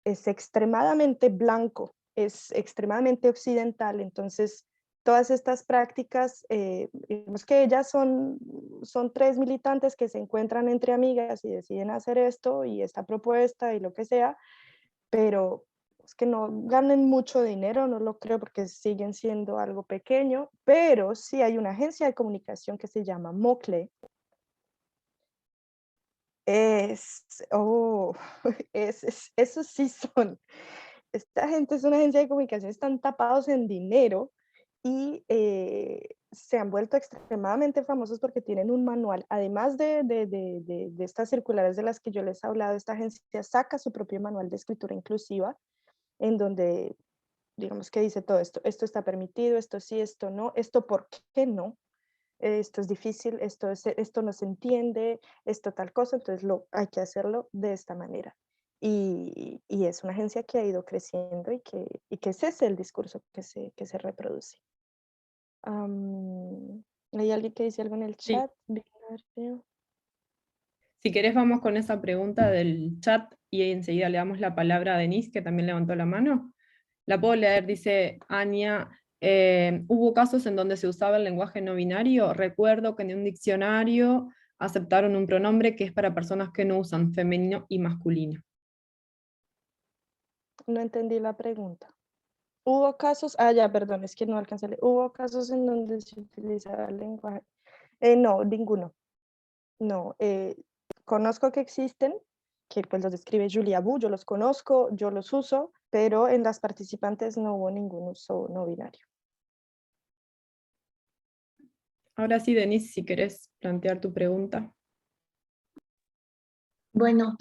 Es extremadamente blanco, es extremadamente occidental, entonces todas estas prácticas, digamos que ellas son tres militantes que se encuentran entre amigas y deciden hacer esto y esta propuesta y lo que sea, pero es que no ganen mucho dinero, no lo creo porque siguen siendo algo pequeño, pero sí hay una agencia de comunicación que se llama Mocle. Oh, esos sí son. Esta gente es una agencia de comunicación, están tapados en dinero y se han vuelto extremadamente famosos porque tienen un manual. Además de estas circulares de las que yo les he hablado, esta agencia saca su propio manual de escritura inclusiva, en donde, digamos que dice todo esto, esto está permitido, esto sí, esto no, esto por qué no, esto es difícil, esto no se entiende, esto tal cosa, entonces hay que hacerlo de esta manera. Y es una agencia que ha ido creciendo y que ese es el discurso que se reproduce. ¿Hay alguien que dice algo en el Sí. chat? Binario. Si querés vamos con esa pregunta del chat y enseguida le damos la palabra a Denise, que también levantó la mano. La puedo leer, dice Ania. Hubo casos en donde se usaba el lenguaje no binario. Recuerdo que en un diccionario aceptaron un pronombre que es para personas que no usan femenino y masculino. No entendí la pregunta. Hubo casos, ya, perdón, es que no alcancé a leer. Hubo casos en donde se utilizaba el lenguaje. No, ninguno. No, conozco que existen, que pues los describe Julia Wu, yo los conozco, yo los uso, pero en las participantes no hubo ningún uso no binario. Ahora sí, Denise, si querés plantear tu pregunta. Bueno,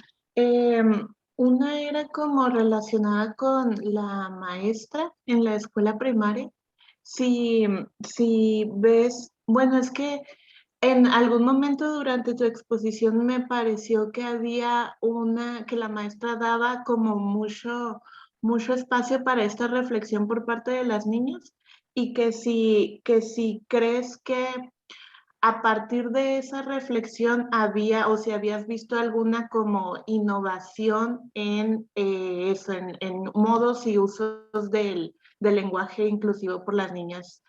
una era como relacionada con la maestra en la escuela primaria. Si ves, bueno, es que en algún momento durante tu exposición me pareció que había que la maestra daba como mucho espacio para esta reflexión por parte de las niñas y que si crees que a partir de esa reflexión había o si habías visto alguna como innovación en eso, en modos y usos del lenguaje inclusivo por las niñas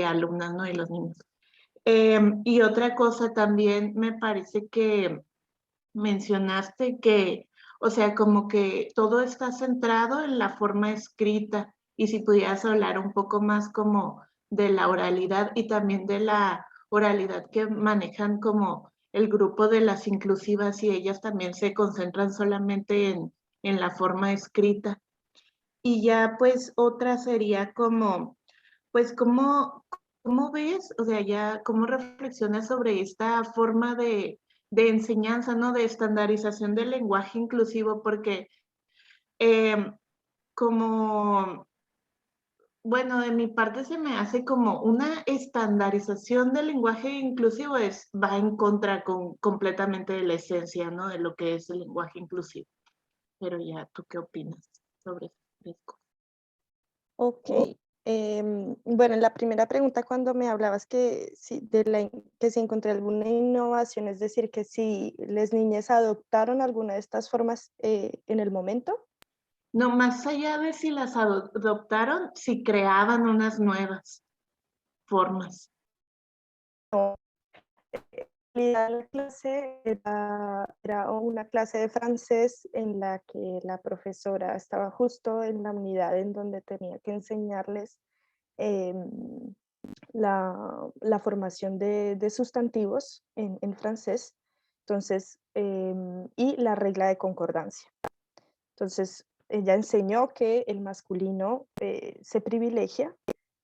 alumnas, ¿no? Y los niños. Y otra cosa también me parece que mencionaste que, o sea, como que todo está centrado en la forma escrita y si pudieras hablar un poco más como de la oralidad y también de la oralidad que manejan como el grupo de las inclusivas y ellas también se concentran solamente en la forma escrita. Y ya pues otra sería como, pues ¿cómo ves? O sea, ya cómo reflexionas sobre esta forma de enseñanza, ¿no? De estandarización del lenguaje inclusivo, porque como, bueno, de mi parte se me hace como una estandarización del lenguaje inclusivo va en contra completamente de la esencia, ¿no? De lo que es el lenguaje inclusivo. Pero ya, ¿tú qué opinas sobre esto? Ok. Bueno, en la primera pregunta cuando me hablabas que si, que si encontré alguna innovación, es decir, que si las niñas adoptaron alguna de estas formas en el momento. No, más allá de si las adoptaron, si creaban unas nuevas formas. La clase era una clase de francés en la que la profesora estaba justo en la unidad en donde tenía que enseñarles la formación de sustantivos en francés, entonces, y la regla de concordancia. Entonces, ella enseñó que el masculino se privilegia,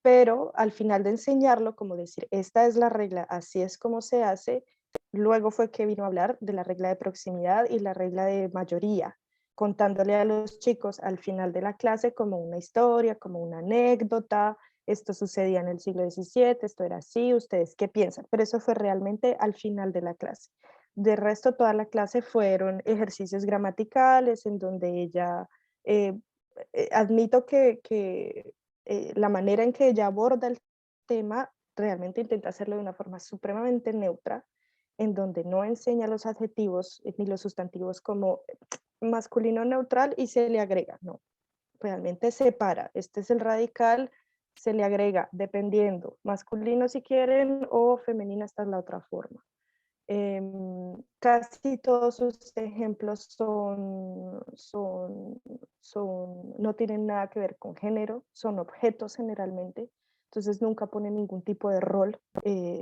pero al final de enseñarlo, como decir, esta es la regla, así es como se hace, luego fue que vino a hablar de la regla de proximidad y la regla de mayoría, contándole a los chicos al final de la clase como una historia, como una anécdota, esto sucedía en el siglo XVII, esto era así, ¿ustedes qué piensan? Pero eso fue realmente al final de la clase. De resto, toda la clase fueron ejercicios gramaticales en donde ella, admito que la manera en que ella aborda el tema realmente intenta hacerlo de una forma supremamente neutra, en donde no enseña los adjetivos ni los sustantivos como masculino neutral y se le agrega, no, realmente separa, este es el radical, se le agrega dependiendo, masculino si quieren o femenina, esta es la otra forma. Casi todos sus ejemplos no tienen nada que ver con género, son objetos generalmente, entonces nunca pone ningún tipo de rol,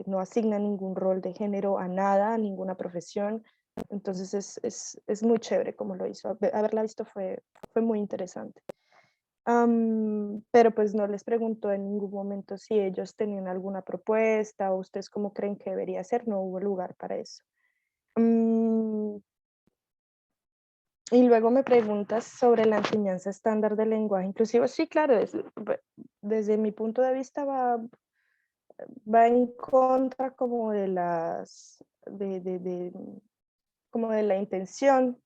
no asigna ningún rol de género a nada, a ninguna profesión, entonces es muy chévere como lo hizo, haberla visto fue muy interesante. Pero pues no les preguntó en ningún momento si ellos tenían alguna propuesta o ustedes cómo creen que debería ser, no hubo lugar para eso. Y luego me preguntas sobre la enseñanza estándar del lenguaje inclusivo. Sí, claro, desde mi punto de vista va en contra como de como de la intención,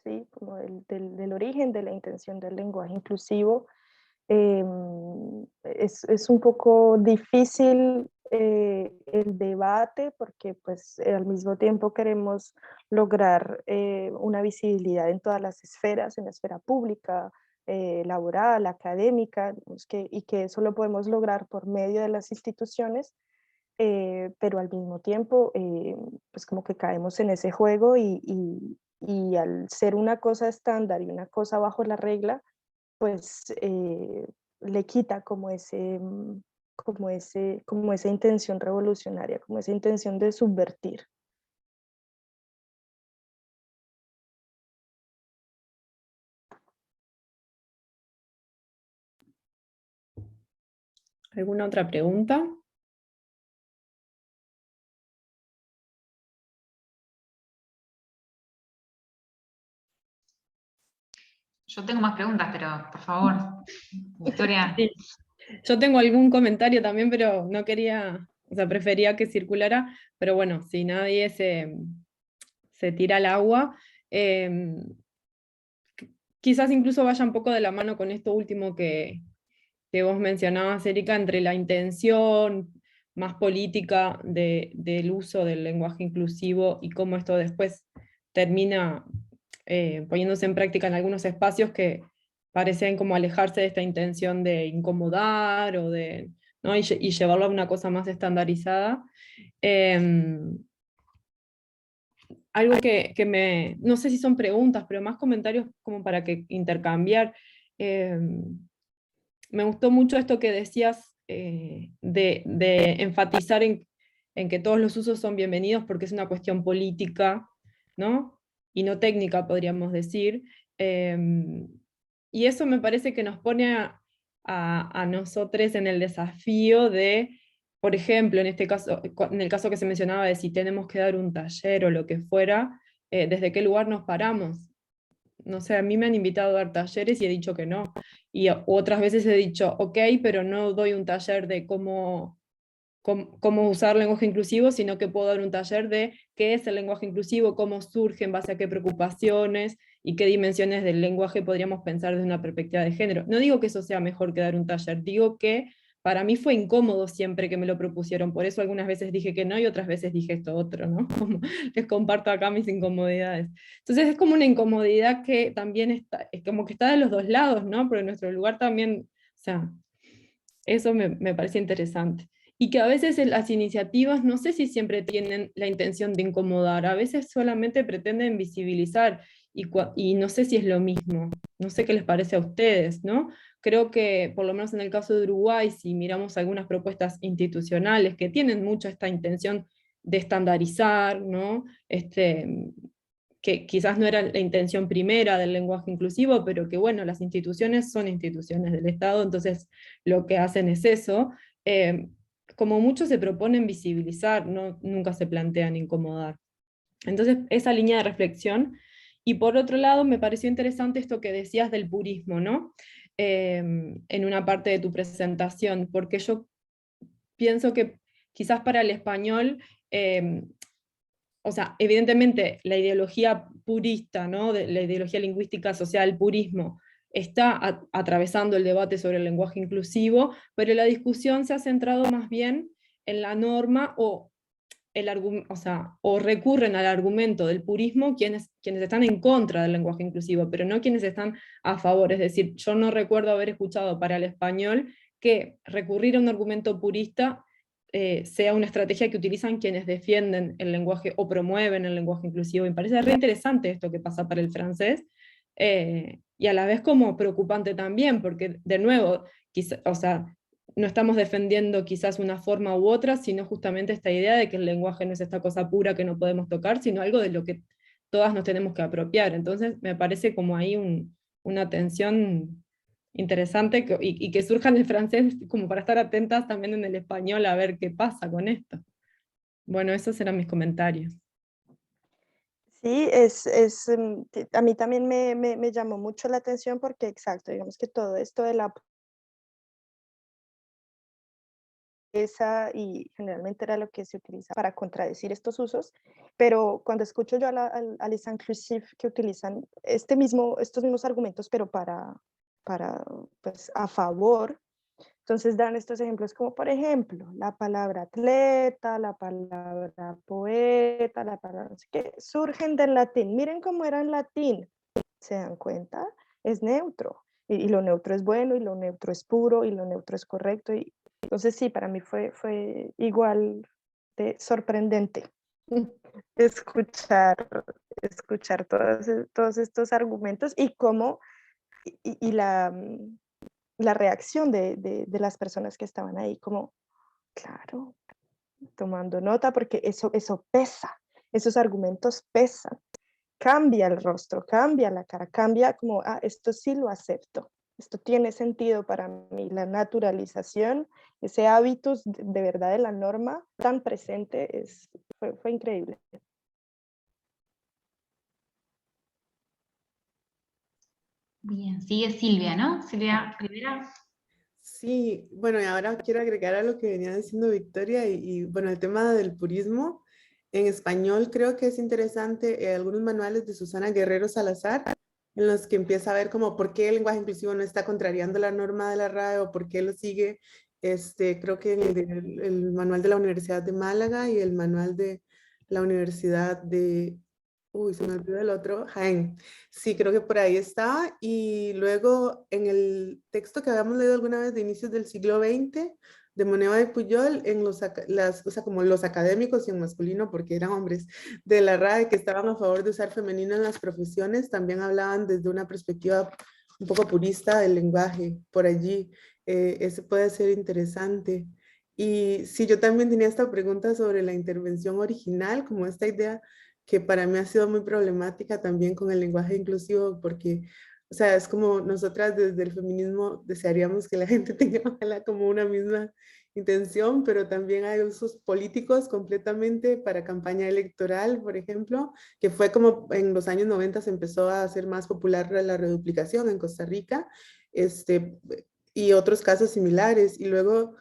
¿sí? Como del origen de la intención del lenguaje inclusivo. Es un poco difícil el debate porque pues al mismo tiempo queremos lograr una visibilidad en todas las esferas, en la esfera pública, laboral, académica, y que eso lo podemos lograr por medio de las instituciones, pero al mismo tiempo pues como que caemos en ese juego y al ser una cosa estándar y una cosa bajo la regla, pues le quita como esa intención revolucionaria, como esa intención de subvertir. ¿Alguna otra pregunta? Yo tengo más preguntas, pero por favor, Victoria. Sí. Yo tengo algún comentario también, pero no quería, o sea, prefería que circulara, pero bueno, si nadie se tira al agua, quizás incluso vaya un poco de la mano con esto último que vos mencionabas, Erika, entre la intención más política del uso del lenguaje inclusivo y cómo esto después termina poniéndose en práctica en algunos espacios que parecen como alejarse de esta intención de incomodar o de, ¿no? y llevarlo a una cosa más estandarizada. Algo no sé si son preguntas, pero más comentarios como para que intercambiar. Me gustó mucho esto que decías de enfatizar en que todos los usos son bienvenidos porque es una cuestión política, ¿no? Y no técnica, podríamos decir. Y eso me parece que nos pone a nosotros en el desafío de, por ejemplo, en este caso, en el caso que se mencionaba de si tenemos que dar un taller o lo que fuera, desde qué lugar nos paramos. No sé, a mí me han invitado a dar talleres y he dicho que no. Y otras veces he dicho, ok, pero no doy un taller de cómo usar lenguaje inclusivo, sino que puedo dar un taller de qué es el lenguaje inclusivo, cómo surge, en base a qué preocupaciones y qué dimensiones del lenguaje podríamos pensar desde una perspectiva de género. No digo que eso sea mejor que dar un taller, digo que para mí fue incómodo siempre que me lo propusieron, por eso algunas veces dije que no y otras veces dije esto otro, ¿no? Como les comparto acá mis incomodidades. Entonces es como una incomodidad que también está, es como que está de los dos lados, ¿no? Pero en nuestro lugar también, o sea, eso me parece interesante. Y que a veces las iniciativas no sé si siempre tienen la intención de incomodar, a veces solamente pretenden visibilizar y no sé si es lo mismo, no sé qué les parece a ustedes, ¿no? Creo que por lo menos en el caso de Uruguay, si miramos algunas propuestas institucionales que tienen mucho esta intención de estandarizar, ¿no? Que quizás no era la intención primera del lenguaje inclusivo, pero que bueno, las instituciones son instituciones del Estado, entonces lo que hacen es eso. Como muchos se proponen visibilizar, ¿no? Nunca se plantean incomodar. Entonces, esa línea de reflexión. Y por otro lado, me pareció interesante esto que decías del purismo, ¿no? En una parte de tu presentación, porque yo pienso que quizás para el español, o sea, evidentemente la ideología purista, ¿no? La ideología lingüística social, el purismo, está atravesando el debate sobre el lenguaje inclusivo, pero la discusión se ha centrado más bien en la norma o recurren al argumento del purismo quienes están en contra del lenguaje inclusivo, pero no quienes están a favor. Es decir, yo no recuerdo haber escuchado para el español que recurrir a un argumento purista sea una estrategia que utilizan quienes defienden el lenguaje o promueven el lenguaje inclusivo. Y me parece re interesante esto que pasa para el francés, y a la vez como preocupante también, porque de nuevo, o sea, no estamos defendiendo quizás una forma u otra, sino justamente esta idea de que el lenguaje no es esta cosa pura que no podemos tocar, sino algo de lo que todas nos tenemos que apropiar. Entonces me parece como ahí una tensión interesante y que surja en el francés como para estar atentas también en el español a ver qué pasa con esto. Bueno, esos eran mis comentarios. Sí, a mí también me llamó mucho la atención porque, exacto, digamos que todo esto de la y generalmente era lo que se utiliza para contradecir estos usos, pero cuando escucho yo a les inclusifs que utilizan estos mismos argumentos, pero pues, a favor, entonces dan estos ejemplos como, por ejemplo, la palabra atleta, la palabra poeta, la palabra no sé qué, surgen del latín. Miren cómo era en latín, ¿se dan cuenta? Es neutro, y lo neutro es bueno, y lo neutro es puro, y lo neutro es correcto, y entonces sí, para mí fue igual de sorprendente escuchar, escuchar todos estos argumentos y cómo, y la reacción de las personas que estaban ahí, como, claro, tomando nota, porque eso pesa, esos argumentos pesan. Cambia el rostro, cambia la cara, cambia como, esto sí lo acepto, esto tiene sentido para mí. La naturalización, ese hábitus de verdad de la norma tan presente, fue increíble. Bien, sigue Silvia, ¿no? Silvia Rivera. Sí, bueno, y ahora quiero agregar a lo que venía diciendo Victoria bueno, el tema del purismo. En español creo que es interesante algunos manuales de Susana Guerrero Salazar, en los que empieza a ver como por qué el lenguaje inclusivo no está contrariando la norma de la RAE o por qué lo sigue. Creo que en el manual de la Universidad de Málaga y el manual de la Universidad de, uy, se me olvidó el otro, Jaén. Sí, creo que por ahí está. Y luego en el texto que habíamos leído alguna vez de inicios del siglo XX, de Moneva y Pujol, en o sea, como los académicos y en masculino, porque eran hombres, de la RAE que estaban a favor de usar femenino en las profesiones, también hablaban desde una perspectiva un poco purista del lenguaje, por allí. Ese puede ser interesante. Y sí, yo también tenía esta pregunta sobre la intervención original, como esta idea que para mí ha sido muy problemática también con el lenguaje inclusivo, porque, o sea, es como nosotras desde el feminismo desearíamos que la gente tenga como una misma intención, pero también hay usos políticos completamente para campaña electoral, por ejemplo, que fue como en los años 90 se empezó a hacer más popular la reduplicación en Costa Rica, y otros casos similares. Y luego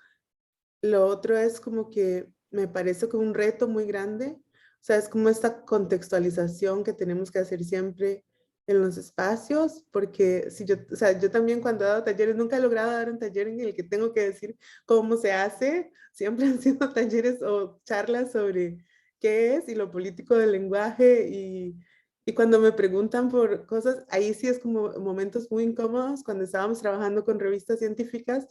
lo otro es como que me parece como un reto muy grande, o sea, es como esta contextualización que tenemos que hacer siempre en los espacios, porque si yo, o sea, yo también cuando he dado talleres, nunca he logrado dar un taller en el que tengo que decir cómo se hace, siempre han sido talleres o charlas sobre qué es y lo político del lenguaje y cuando me preguntan por cosas, ahí sí es como momentos muy incómodos cuando estábamos trabajando con revistas científicas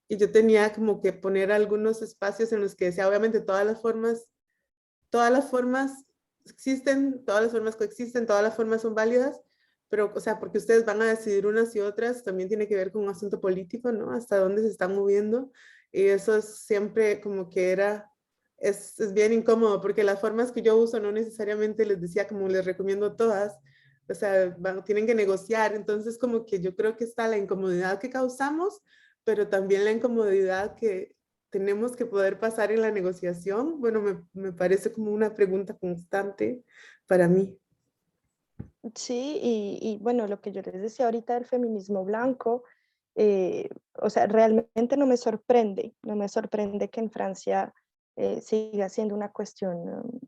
y yo tenía como que poner algunos espacios en los que decía, obviamente todas las formas existen, todas las formas coexisten, todas las formas son válidas, pero, o sea, porque ustedes van a decidir unas y otras, también tiene que ver con un asunto político, ¿no? Hasta dónde se están moviendo. Y eso es siempre como que es bien incómodo, porque las formas que yo uso no necesariamente les decía como les recomiendo todas, o sea, tienen que negociar, entonces como que yo creo que está la incomodidad que causamos, pero también la incomodidad que tenemos que poder pasar en la negociación. Bueno, me parece como una pregunta constante para mí. Sí, y bueno, lo que yo les decía ahorita del feminismo blanco, o sea, realmente no me sorprende que en Francia siga siendo una cuestión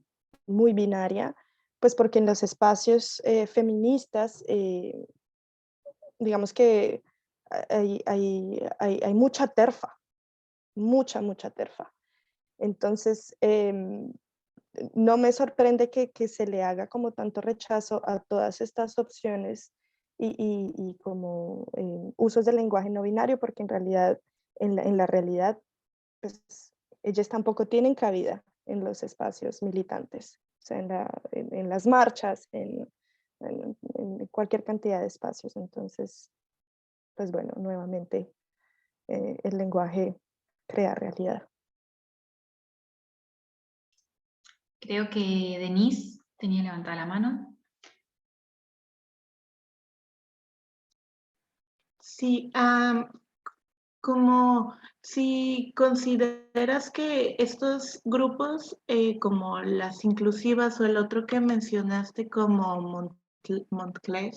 muy binaria, pues porque en los espacios feministas, digamos que hay mucha terfa, mucha terfa. Entonces, no me sorprende que se le haga como tanto rechazo a todas estas opciones y como usos del lenguaje no binario, porque en realidad, en la realidad, pues ellas tampoco tienen cabida en los espacios militantes, o sea, en las marchas, en cualquier cantidad de espacios. Entonces, pues bueno, nuevamente el lenguaje crea realidad. Creo que Denise tenía levantada la mano. Sí, como si consideras que estos grupos, como las inclusivas o el otro que mencionaste como Montclair,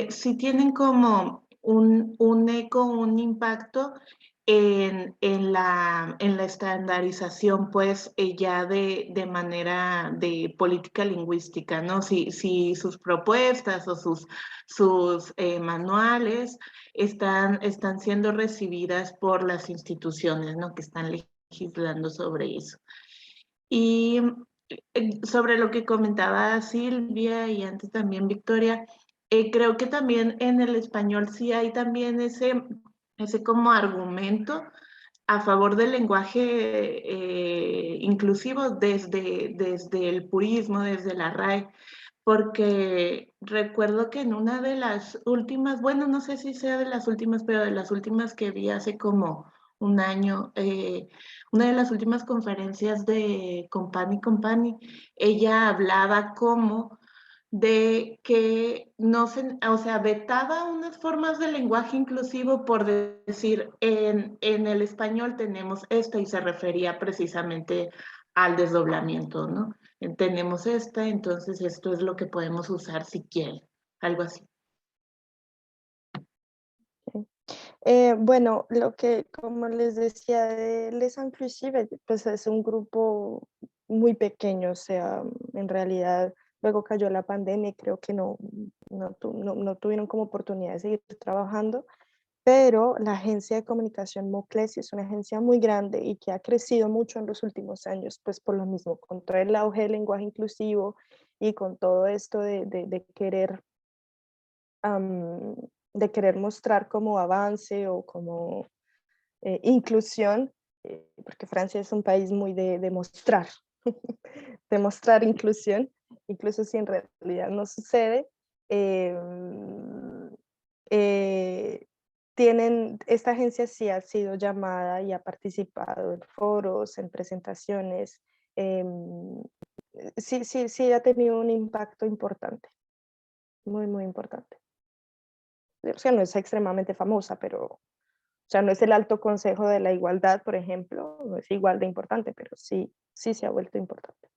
sí tienen como un eco, un impacto en la estandarización, pues ya de manera de política lingüística, ¿no? Si sus propuestas o sus manuales están siendo recibidas por las instituciones, ¿no? Que están legislando sobre eso. Y sobre lo que comentaba Silvia y antes también Victoria, creo que también en el español sí hay también ese como argumento a favor del lenguaje inclusivo desde el purismo, desde la RAE, porque recuerdo que en una de las últimas, bueno, no sé si sea de las últimas, pero de las últimas que vi hace como un año, una de las últimas conferencias de Company, ella hablaba como de que no se, o sea, vetaba unas formas de lenguaje inclusivo por decir, en el español tenemos esto, y se refería precisamente al desdoblamiento, ¿no? Tenemos esta, entonces esto es lo que podemos usar si quieren, algo así. Bueno, lo que, como les decía, de Les Inclusives, pues es un grupo muy pequeño, o sea, en realidad luego cayó la pandemia y creo que no tuvieron como oportunidad de seguir trabajando, pero la agencia de comunicación Moclesi es una agencia muy grande y que ha crecido mucho en los últimos años, pues por lo mismo, con todo el auge del lenguaje inclusivo y con todo esto de querer de querer mostrar como avance o como inclusión, porque Francia es un país muy de mostrar, de mostrar inclusión, incluso si en realidad no sucede. eh, eh, esta agencia sí ha sido llamada y ha participado en foros, en presentaciones. Sí ha tenido un impacto importante, muy, muy importante. O sea, no es extremadamente famosa, pero, o sea, no es el Alto Consejo de la Igualdad, por ejemplo, no es igual de importante, pero sí se ha vuelto importante.